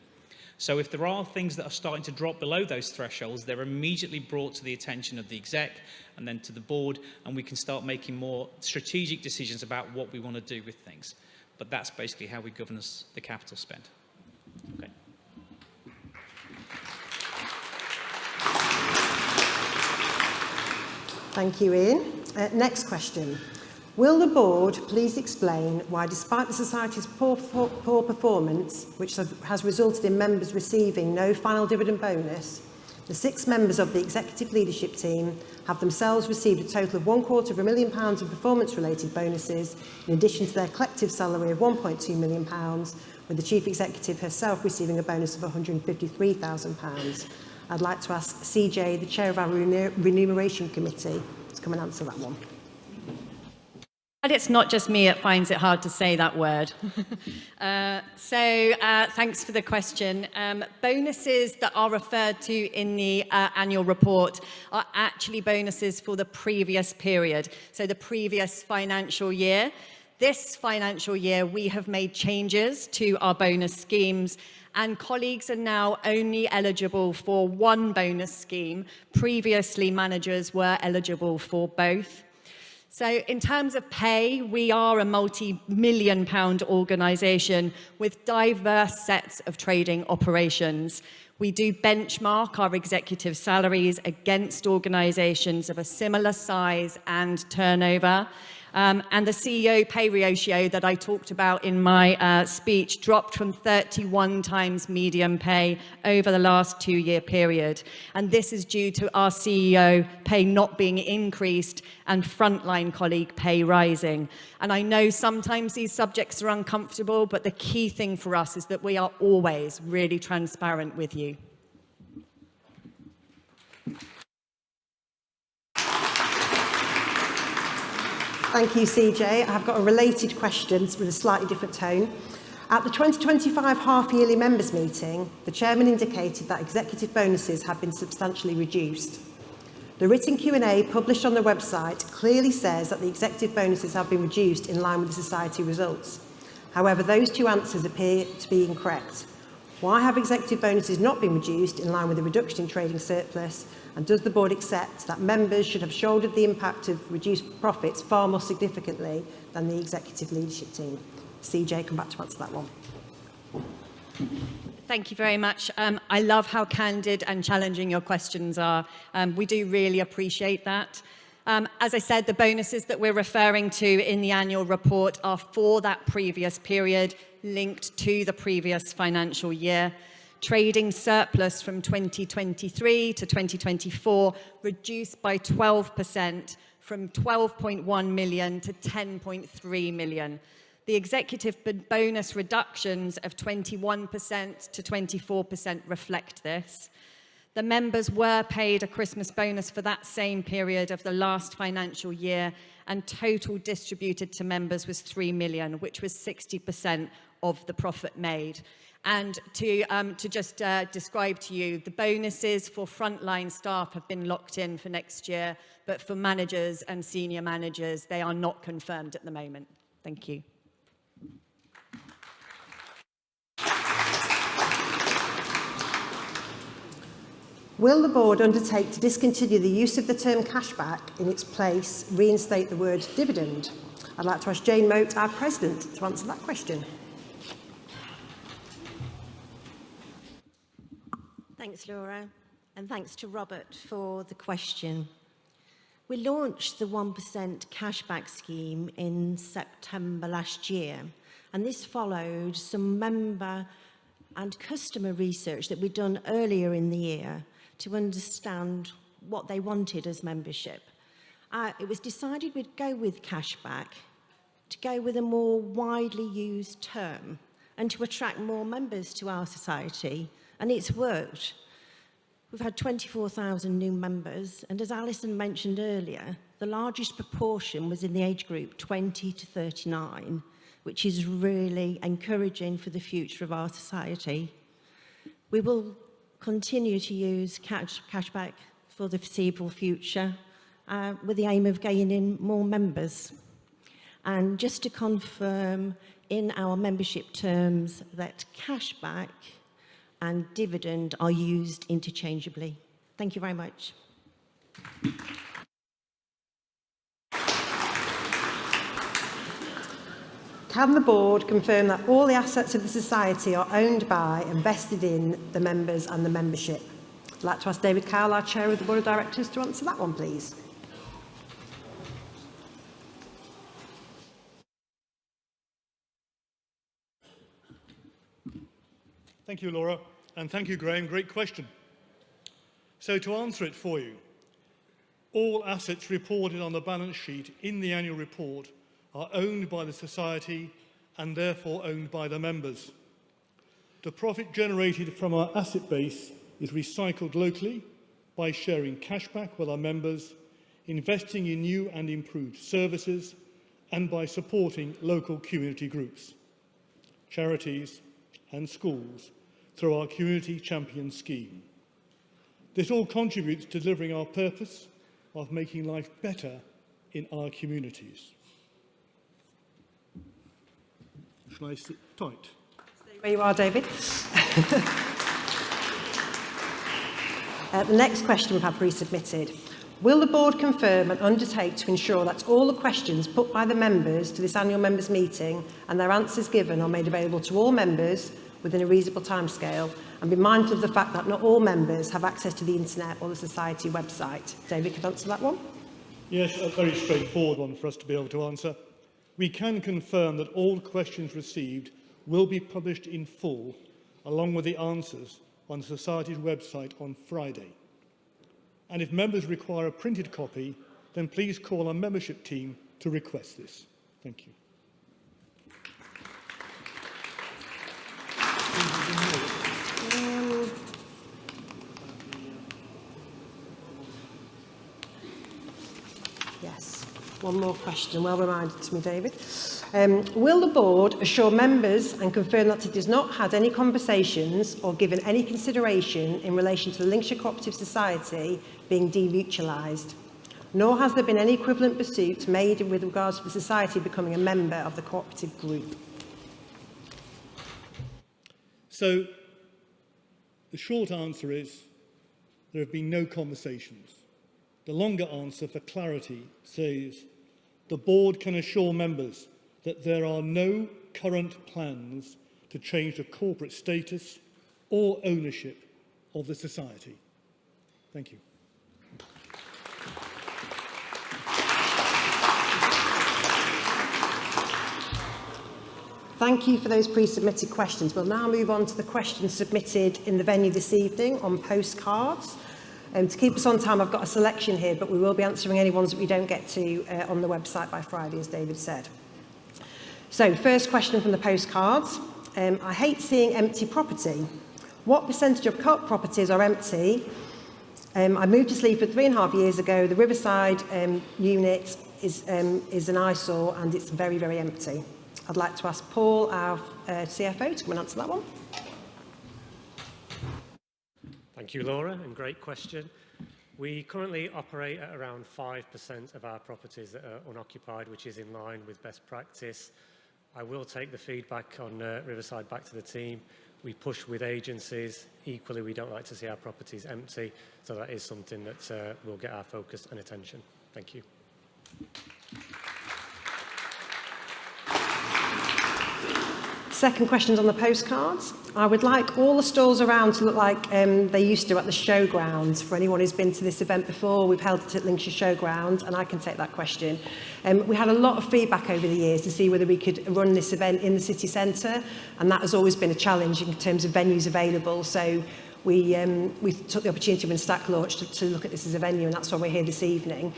So if there are things that are starting to drop below those thresholds, they're immediately brought to the attention of the exec and then to the board, and we can start making more strategic decisions about what we want to do with things. But that's basically how we govern the capital spend. Okay. Thank you, Ian. Next question. Will the board please explain why, despite the Society's poor performance, which has resulted in members receiving no final dividend bonus, the 6 members of the executive leadership team have themselves received a total of £250,000 in performance-related bonuses, in addition to their collective salary of £1.2 million, with the chief executive herself receiving a bonus of £153,000. I'd like to ask CJ, the chair of our remuneration committee, to come and answer that one. And it's not just me that finds it hard to say that word. Thanks for the question. Bonuses that are referred to in the annual report are actually bonuses for the previous period, so the previous financial year. This financial year, we have made changes to our bonus schemes, and colleagues are now only eligible for one bonus scheme. Previously, managers were eligible for both. So in terms of pay, we are a multi-million pound organisation with diverse sets of trading operations. We do benchmark our executive salaries against organisations of a similar size and turnover. And the CEO pay ratio that I talked about in my speech dropped from 31 times median pay over the last 2-year period. And this is due to our CEO pay not being increased and frontline colleague pay rising. And I know sometimes these subjects are uncomfortable, but the key thing for us is that we are always really transparent with you. Thank you, CJ. I've got a related question with a slightly different tone. At the 2025 half-yearly members' meeting, the chairman indicated that executive bonuses have been substantially reduced. The written Q&A published on the website clearly says that the executive bonuses have been reduced in line with the society results. However, those two answers appear to be incorrect. Why have executive bonuses not been reduced in line with the reduction in trading surplus? And does the board accept that members should have shouldered the impact of reduced profits far more significantly than the executive leadership team? CJ, come back to answer that one. Thank you very much. I love how candid and challenging your questions are. We do really appreciate that. As I said, the bonuses that we're referring to in the annual report are for that previous period, linked to the previous financial year. Trading surplus from 2023 to 2024 reduced by 12%, from 12.1 million to 10.3 million. The executive bonus reductions of 21% to 24% reflect this. The members were paid a Christmas bonus for that same period of the last financial year, and total distributed to members was 3 million, which was 60% of the profit made. And to just describe to you, the bonuses for frontline staff have been locked in for next year, but for managers and senior managers, they are not confirmed at the moment. Thank you. Will the board undertake to discontinue the use of the term cashback, in its place reinstate the word dividend? I'd like to ask Jane Moat, our president, to answer that question. Thanks, Laura, and thanks to Robert for the question. We launched the 1% cashback scheme in September last year, and this followed some member and customer research that we'd done earlier in the year to understand what they wanted as membership. It was decided we'd go with cashback, to go with a more widely used term and to attract more members to our society, and it's worked. We've had 24,000 new members, and as Alison mentioned earlier, the largest proportion was in the age group 20 to 39, which is really encouraging for the future of our society. We will continue to use cashback for the foreseeable future with the aim of gaining more members. And just to confirm, in our membership terms, that cashback and dividend are used interchangeably. Thank you very much. Can the board confirm that all the assets of the society are owned by and vested in the members and the membership? I'd like to ask David Cowell, our Chair of the Board of Directors, to answer that one, please. Thank you, Laura, and thank you, Graham. Great question. So to answer it for you, all assets reported on the balance sheet in the annual report are owned by the Society and therefore owned by the members. The profit generated from our asset base is recycled locally by sharing cashback with our members, investing in new and improved services, and by supporting local community groups, charities and schools through our Community Champions scheme. This all contributes to delivering our purpose of making life better in our communities. Shall I sit tight? Stay where you are, David. The next question we've had pre-submitted. Will the board confirm and undertake to ensure that all the questions put by the members to this annual members meeting and their answers given are made available to all members within a reasonable timescale, and be mindful of the fact that not all members have access to the internet or the society website? David, could answer that one? Yes, a very straightforward one for us to be able to answer. We can confirm that all questions received will be published in full, along with the answers, on the Society's website on Friday. And if members require a printed copy, then please call our membership team to request this. Thank you. Yes, one more question, well reminded to me, David. Will the board assure members and confirm that it has not had any conversations or given any consideration in relation to the Lincolnshire Co-operative Society being demutualised? Nor has there been any equivalent pursuit made with regards to the society becoming a member of the cooperative group? So, the short answer is there have been no conversations. The longer answer, for clarity, says the board can assure members that there are no current plans to change the corporate status or ownership of the society. Thank you. Thank you for those pre-submitted questions. We'll now move on to the questions submitted in the venue this evening on postcards. To keep us on time, I've got a selection here, but we will be answering any ones that we don't get to on the website by Friday, as David said. So, first question from the postcards. I hate seeing empty property. What percentage of co-op properties are empty? I moved to Sleaford 3.5 years ago. The Riverside unit is an eyesore and it's very, very empty. I'd like to ask Paul, our CFO, to come and answer that one. Thank you, Laura, and great question. We currently operate at around 5% of our properties that are unoccupied, which is in line with best practice. I will take the feedback on Riverside back to the team. We push with agencies. Equally, we don't like to see our properties empty, so that is something that will get our focus and attention. Thank you. Second question's on the postcards. I would like all the stalls around to look like they used to at the showgrounds. For anyone who's been to this event before, we've held it at Lincolnshire Showground, and I can take that question. We had a lot of feedback over the years to see whether we could run this event in the city centre, and that has always been a challenge in terms of venues available. So we took the opportunity when Stack launched to look at this as a venue, and that's why we're here this evening.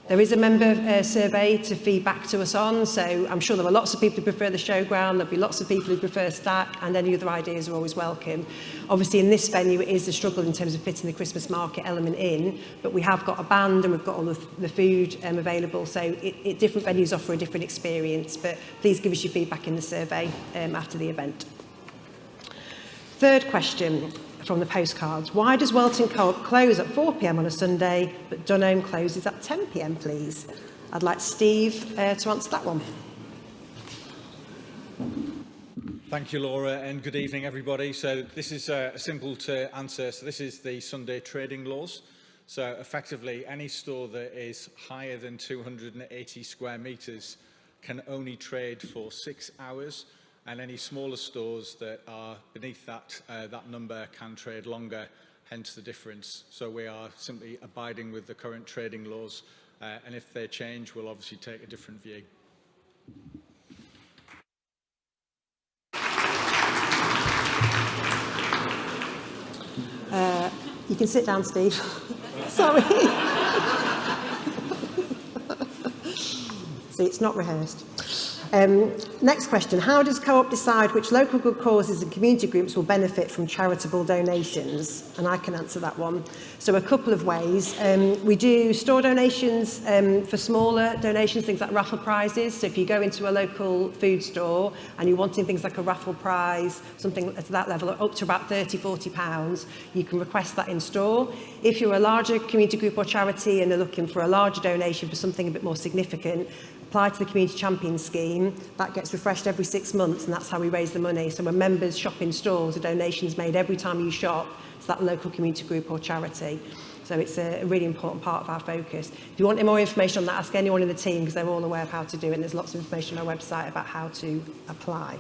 There is a member survey to feed back to us on, so I'm sure there are lots of people who prefer the showground, there'll be lots of people who prefer Stack, and any other ideas are always welcome. Obviously in this venue it is a struggle in terms of fitting the Christmas market element in, but we have got a band and we've got all the food available, so different venues offer a different experience, but please give us your feedback in the survey after the event. Third question from the postcards. Why does Welton Co-op close at 4 p.m. on a Sunday, but Dunholm closes at 10 p.m, please? I'd like Steve to answer that one. Thank you, Laura, and good evening, everybody. So this is simple to answer. So this is the Sunday trading laws. So effectively, any store that is higher than 280 square metres can only trade for 6 hours, and any smaller stores that are beneath that, that number can trade longer, hence the difference. So we are simply abiding with the current trading laws, and if they change, we'll obviously take a different view. You can sit down, Steve. Sorry. See, it's not rehearsed. Next question. How does Co-op decide which local good causes and community groups will benefit from charitable donations? And I can answer that one. So a couple of ways. We do store donations for smaller donations, things like raffle prizes. So if you go into a local food store and you're wanting things like a raffle prize, something at that level, up to about £30–40, you can request that in store. If you're a larger community group or charity and they're looking for a larger donation for something a bit more significant, apply to the Community Champions scheme. That gets refreshed every 6 months, and that's how we raise the money. So when members shop in stores, a donation's made every time you shop to that local community group or charity. So it's a really important part of our focus. If you want more information on that, ask anyone in the team, because they're all aware of how to do it, and there's lots of information on our website about how to apply.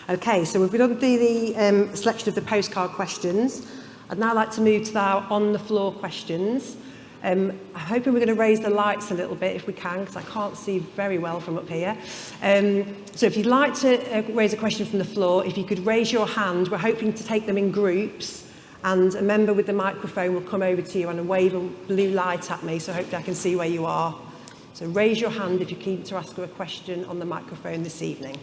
Okay, so we've done the selection of the postcard questions. I'd now like to move to our on-the-floor questions. I'm hoping we're going to raise the lights a little bit if we can, because I can't see very well from up here. So if you'd like to raise a question from the floor, if you could raise your hand. We're hoping to take them in groups, and a member with the microphone will come over to you and wave a blue light at me, so hopefully I can see where you are. So raise your hand if you're keen to ask a question on the microphone this evening.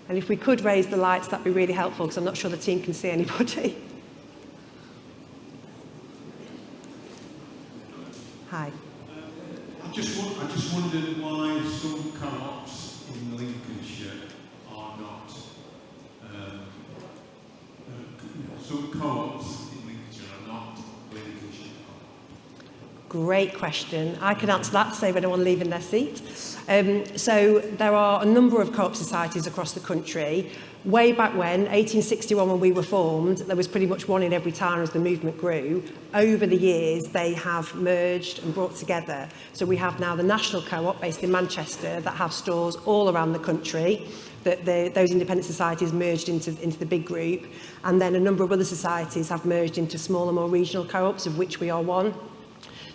And if we could raise the lights, that'd be really helpful, because I'm not sure the team can see anybody. Hi. I just wondered why some co-ops in Lincolnshire are not. Some co-ops in Lincolnshire are not Lincolnshire co-op. Great question. I can answer that to save anyone leaving their seat. So there are a number of co-op societies across the country. Way back when, 1861, when we were formed, there was pretty much one in every town as the movement grew. Over the years, they have merged and brought together. So we have now the National Co-op based in Manchester that have stores all around the country, that those independent societies merged into the big group. And then a number of other societies have merged into smaller, more regional co-ops, of which we are one.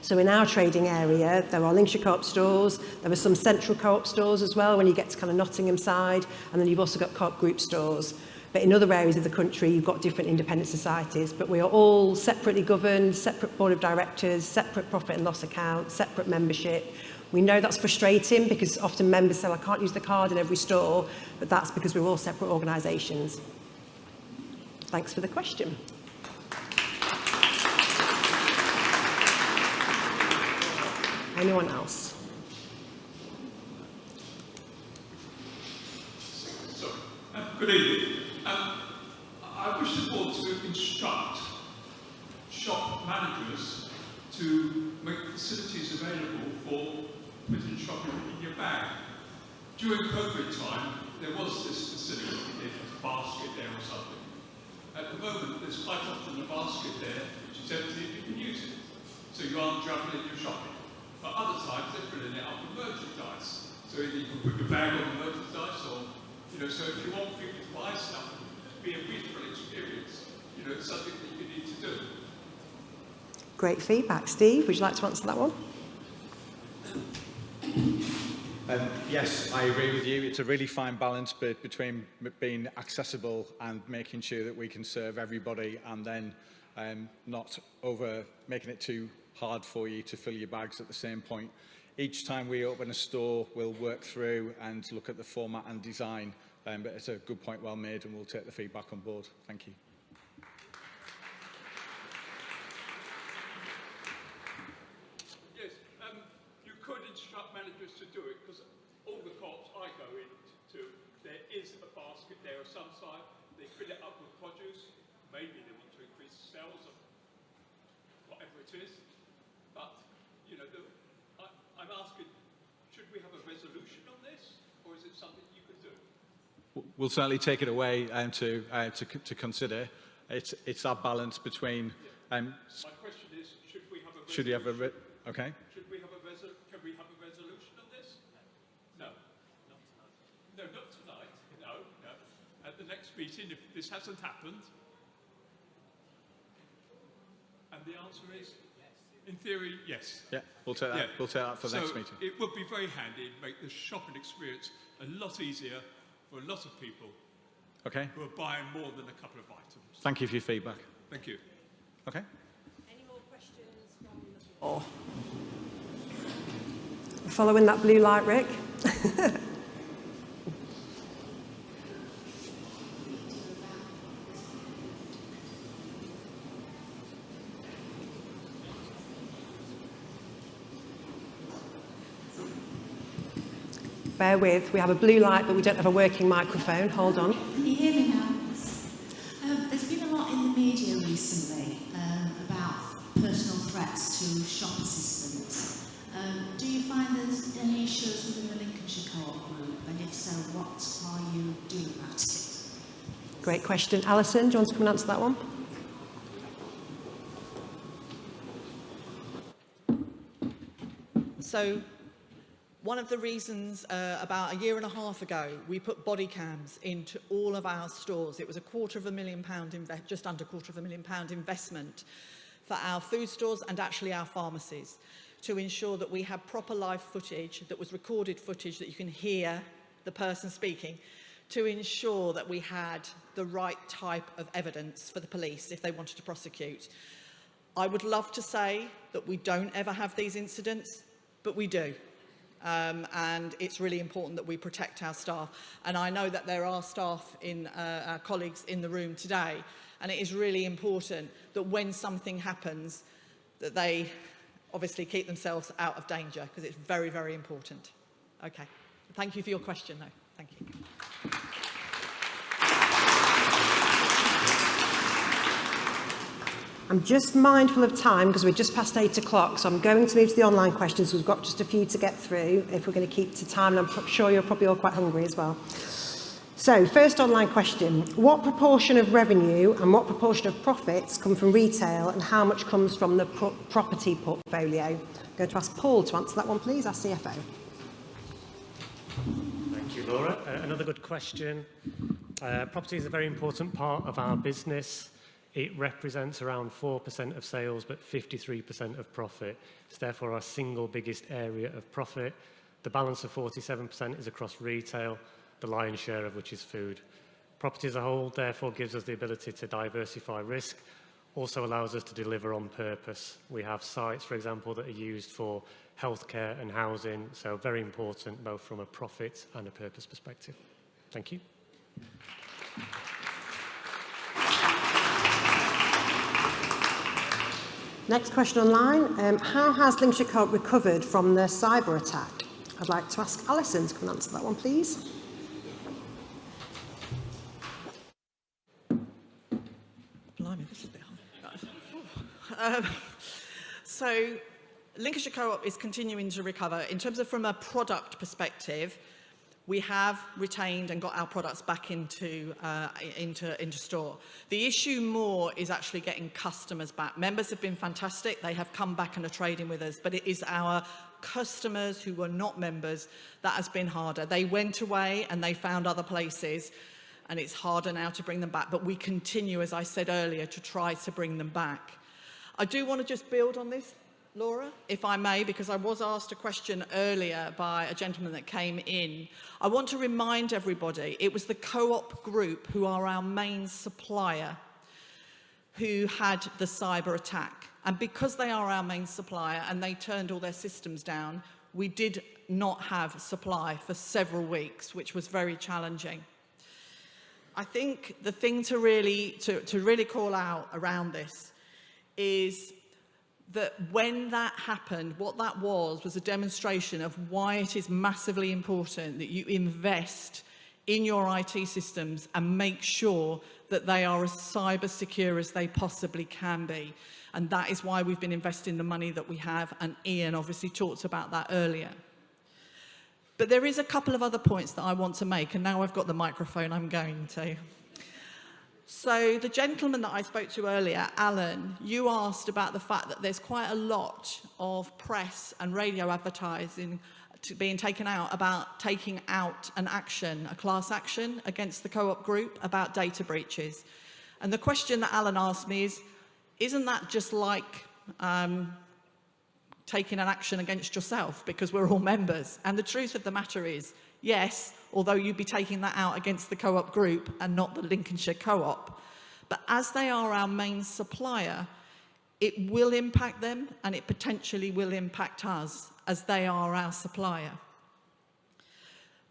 So in our trading area, there are Lincolnshire Co-op stores, there are some central Co-op stores as well when you get to kind of Nottingham side, and then you've also got Co-op group stores. But in other areas of the country, you've got different independent societies, but we are all separately governed, separate board of directors, separate profit and loss account, separate membership. We know that's frustrating because often members say, I can't use the card in every store, but that's because we're all separate organisations. Thanks for the question. Anyone else? Sorry. Good evening. I wish the board to instruct shop managers to make facilities available for putting shopping in your bag. During COVID time, there was this facility, a basket there or something. At the moment, there's quite often a basket there which is empty and you can use it. So you aren't juggling your shopping. But other times they're filling it up with merchandise. So either you can put your bag on the merchandise or, so if you want people to buy stuff, to be a beautiful experience, it's something that you need to do. Great feedback. Steve, would you like to answer that one? Yes, I agree with you. It's a really fine balance between being accessible and making sure that we can serve everybody, and then not making it too hard for you to fill your bags at the same point. Each time we open a store, we'll work through and look at the format and design, but it's a good point, well made, and we'll take the feedback on board. Thank you. Yes, you could instruct managers to do it, because all the co-ops I go into, there is a basket there of some side. They fill it up with produce. Maybe they want to increase sales of whatever it is. But, I'm it something you could do? We'll certainly take it away to consider. It's that balance between. My question is, should we have a resolution? Should you have a okay? Should we have can we have a resolution on this? No. Not tonight. No, not tonight. No. At the next meeting, if this hasn't happened. And the answer is, in theory, yes. Yeah, we'll take that. Yeah. We'll take that for the next meeting. It would be very handy to make the shopping experience a lot easier for a lot of people. Okay. Who are buying more than a couple of items. Thank you for your feedback. Thank you. Okay. Any more questions from the floor? Following that blue light, Rick. Bear with, we have a blue light, but we don't have a working microphone. Hold on. Can you hear me now? There's been a lot in the media recently about personal threats to shop assistants. Do you find there's any issues within the Lincolnshire Co-op group? And if so, what are you doing about it? Great question. Alison, do you want to come and answer that one? So, one of the reasons about a year and a half ago, we put body cams into all of our stores. It was a £250,000, just under £250,000 investment for our food stores and actually our pharmacies to ensure that we had proper live footage, that was recorded footage that you can hear the person speaking, to ensure that we had the right type of evidence for the police if they wanted to prosecute. I would love to say that we don't ever have these incidents, but we do. And it's really important that we protect our staff. And I know that there are staff our colleagues in the room today, and it is really important that when something happens, that they obviously keep themselves out of danger, because it's very, very important. Okay. Thank you for your question, though. Thank you. I'm just mindful of time because we're just past 8 o'clock, so I'm going to move to the online questions. We've got just a few to get through if we're going to keep to time, and I'm sure you're probably all quite hungry as well. So, first online question. What proportion of revenue and what proportion of profits come from retail, and how much comes from the property portfolio? I'm going to ask Paul to answer that one, please, our CFO. Thank you, Laura. Another good question. Property is a very important part of our business. It represents around 4% of sales, but 53% of profit. It's therefore our single biggest area of profit. The balance of 47% is across retail, the lion's share of which is food. Property as a whole, therefore, gives us the ability to diversify risk, also allows us to deliver on purpose. We have sites, for example, that are used for healthcare and housing, so very important both from a profit and a purpose perspective. Thank you. Next question online. How has Lincolnshire Co-op recovered from the cyber attack? I'd like to ask Alison to come and answer that one, please. Blimey, this is a bit hard. So, Lincolnshire Co-op is continuing to recover. In terms of from a product perspective, we have retained and got our products back into store. The issue more is actually getting customers back. Members have been fantastic. They have come back and are trading with us, but it is our customers who were not members that has been harder. They went away and they found other places, and it's harder now to bring them back. But we continue, as I said earlier, to try to bring them back. I do want to just build on this, Laura, if I may, because I was asked a question earlier by a gentleman that came in. I want to remind everybody, it was the Co-op group, who are our main supplier, who had the cyber attack. And because they are our main supplier and they turned all their systems down, we did not have supply for several weeks, which was very challenging. I think the thing to really call out around this is that when that happened, what that was a demonstration of why it is massively important that you invest in your IT systems and make sure that they are as cyber secure as they possibly can be. And that is why we've been investing the money that we have, and Ian obviously talked about that earlier. But there is a couple of other points that I want to make, and now I've got the microphone, I'm going to. So the gentleman that I spoke to earlier, Alan, you asked about the fact that there's quite a lot of press and radio advertising being taken out about taking out an action, a class action against the co-op group about data breaches. And the question that Alan asked me is, isn't that just like taking an action against yourself because we're all members? And the truth of the matter is, yes, although you'd be taking that out against the co-op group and not the Lincolnshire Co-op, but as they are our main supplier, it will impact them and it potentially will impact us as they are our supplier.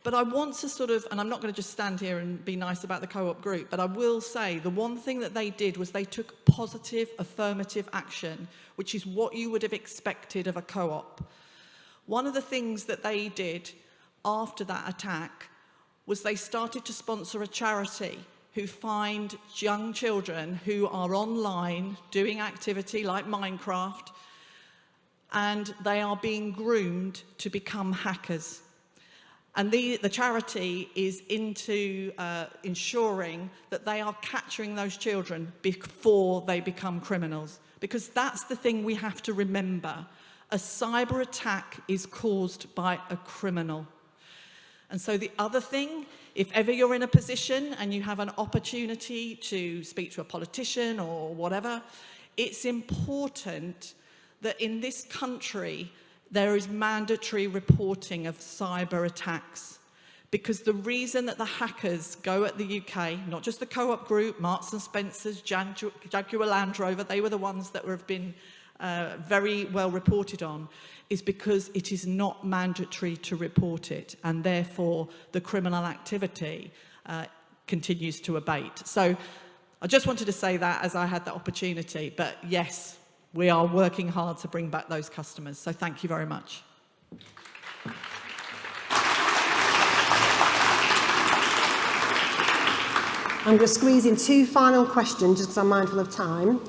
But I want to sort of, and I'm not going to just stand here and be nice about the co-op group, but I will say the one thing that they did was they took positive, affirmative action, which is what you would have expected of a co-op. One of the things that they did after that attack was they started to sponsor a charity who find young children who are online doing activity like Minecraft, and they are being groomed to become hackers. And the charity is into ensuring that they are capturing those children before they become criminals. Because that's the thing we have to remember. A cyber attack is caused by a criminal. And so the other thing, if ever you're in a position and you have an opportunity to speak to a politician or whatever, it's important that in this country there is mandatory reporting of cyber attacks. Because the reason that the hackers go at the UK, not just the co-op group, Marks and Spencer's, Jaguar Land Rover, they were the ones that have been very well reported on, is because it is not mandatory to report it, and therefore the criminal activity continues to abate. So I just wanted to say that as I had the opportunity, but yes, we are working hard to bring back those customers. So thank you very much. I'm going to squeeze in two final questions just because I'm mindful of time.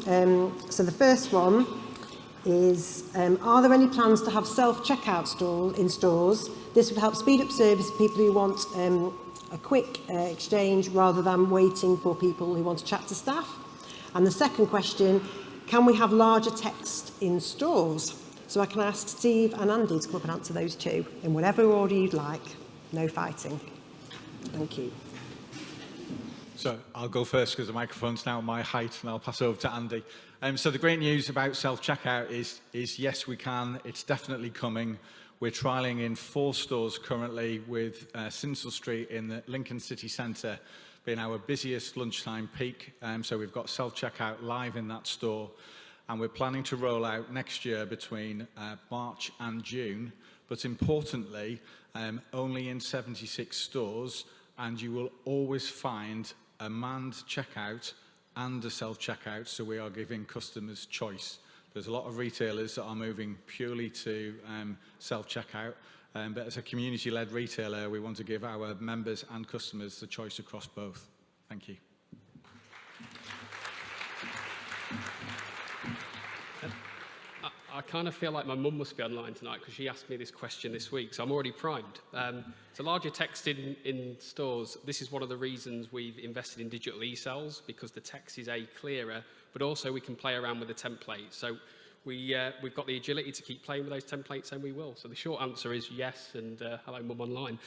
So the first one is, are there any plans to have self-checkout in stores? This would help speed up service for people who want a quick exchange rather than waiting for people who want to chat to staff. And the second question, can we have larger text in stores? So I can ask Steve and Andy to come up and answer those two in whatever order you'd like. No fighting. Thank you. So I'll go first because the microphone's now at my height, and I'll pass over to Andy. So the great news about self-checkout is yes, we can. It's definitely coming. We're trialling in 4 stores currently, with Sinsel Street in the Lincoln City Centre being our busiest lunchtime peak. So we've got self-checkout live in that store, and we're planning to roll out next year between March and June, but importantly, only in 76 stores, and you will always find a manned checkout and a self-checkout, so we are giving customers choice. There's a lot of retailers that are moving purely to self-checkout, but as a community-led retailer, we want to give our members and customers the choice across both. Thank you. I kind of feel like my mum must be online tonight because she asked me this question this week, so I'm already primed. So larger text in stores, this is one of the reasons we've invested in digital e-cells, because the text is clearer, but also we can play around with the template. So we've got the agility to keep playing with those templates, and we will. So the short answer is yes, and hello mum online.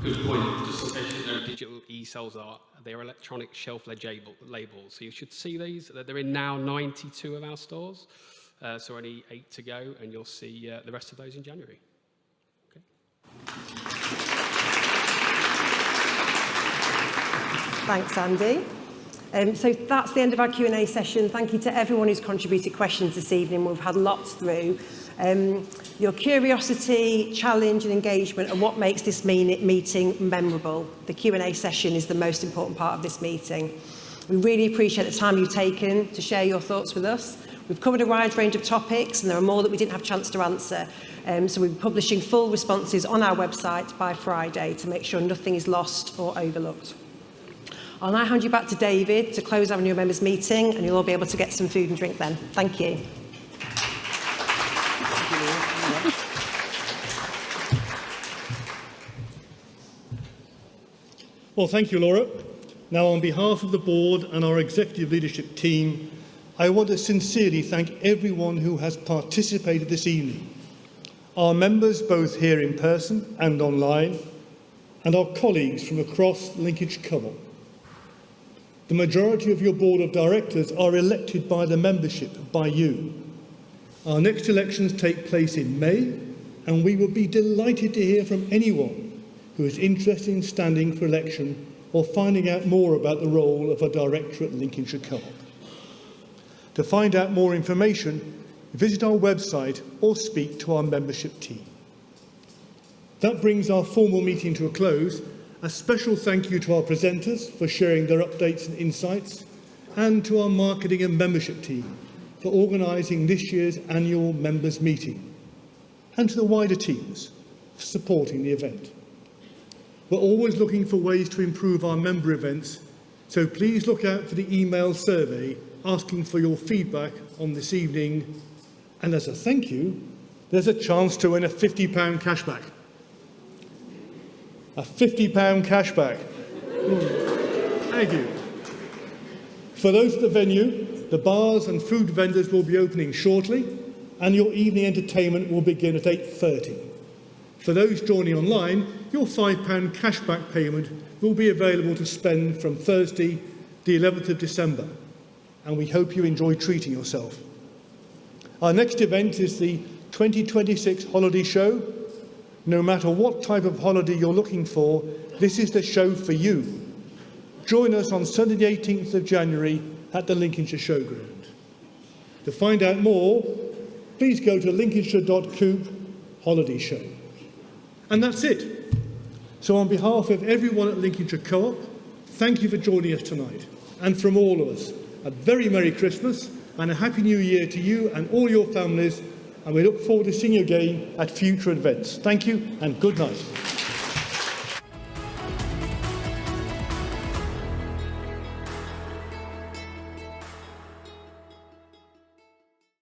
Good point. Just in case you know what digital e-cells are, they're electronic shelf labels. So you should see these. They're in now 92 of our stores, so only 8 to go, and you'll see the rest of those in January. Okay. Thanks, Andy. So that's the end of our Q&A session. Thank you to everyone who's contributed questions this evening. We've had lots through. Your curiosity, challenge and engagement are what makes this meeting memorable. The Q&A session is the most important part of this meeting. We really appreciate the time you've taken to share your thoughts with us. We've covered a wide range of topics, and there are more that we didn't have a chance to answer. So we'll be publishing full responses on our website by Friday to make sure nothing is lost or overlooked. I'll now hand you back to David to close our annual members meeting, and you'll all be able to get some food and drink then. Thank you. Well, thank you, Laura. Now, on behalf of the board and our executive leadership team, I want to sincerely thank everyone who has participated this evening. Our members, both here in person and online, and our colleagues from across Lincolnshire Co-op. The majority of your board of directors are elected by the membership, by you. Our next elections take place in May, and we would be delighted to hear from anyone who is interested in standing for election or finding out more about the role of a director at Lincolnshire Co-op. To find out more information, visit our website or speak to our membership team. That brings our formal meeting to a close. A special thank you to our presenters for sharing their updates and insights, and to our marketing and membership team for organising this year's annual members meeting, and to the wider teams for supporting the event. We're always looking for ways to improve our member events, so please look out for the email survey asking for your feedback on this evening. And as a thank you, there's a chance to win a £50 cashback. A £50 cashback. Thank you. For those at the venue, the bars and food vendors will be opening shortly, and your evening entertainment will begin at 8:30. For those joining online, your £5 cashback payment will be available to spend from Thursday, the 11th of December, and we hope you enjoy treating yourself. Our next event is the 2026 Holiday Show. No matter what type of holiday you're looking for, this is the show for you. Join us on Sunday the 18th of January at the Lincolnshire Showground. To find out more, please go to lincolnshire.coop Holiday Show. And that's it. So on behalf of everyone at Lincolnshire Co-op, thank you for joining us tonight. And from all of us, a very Merry Christmas and a Happy New Year to you and all your families. And we look forward to seeing you again at future events. Thank you and good night.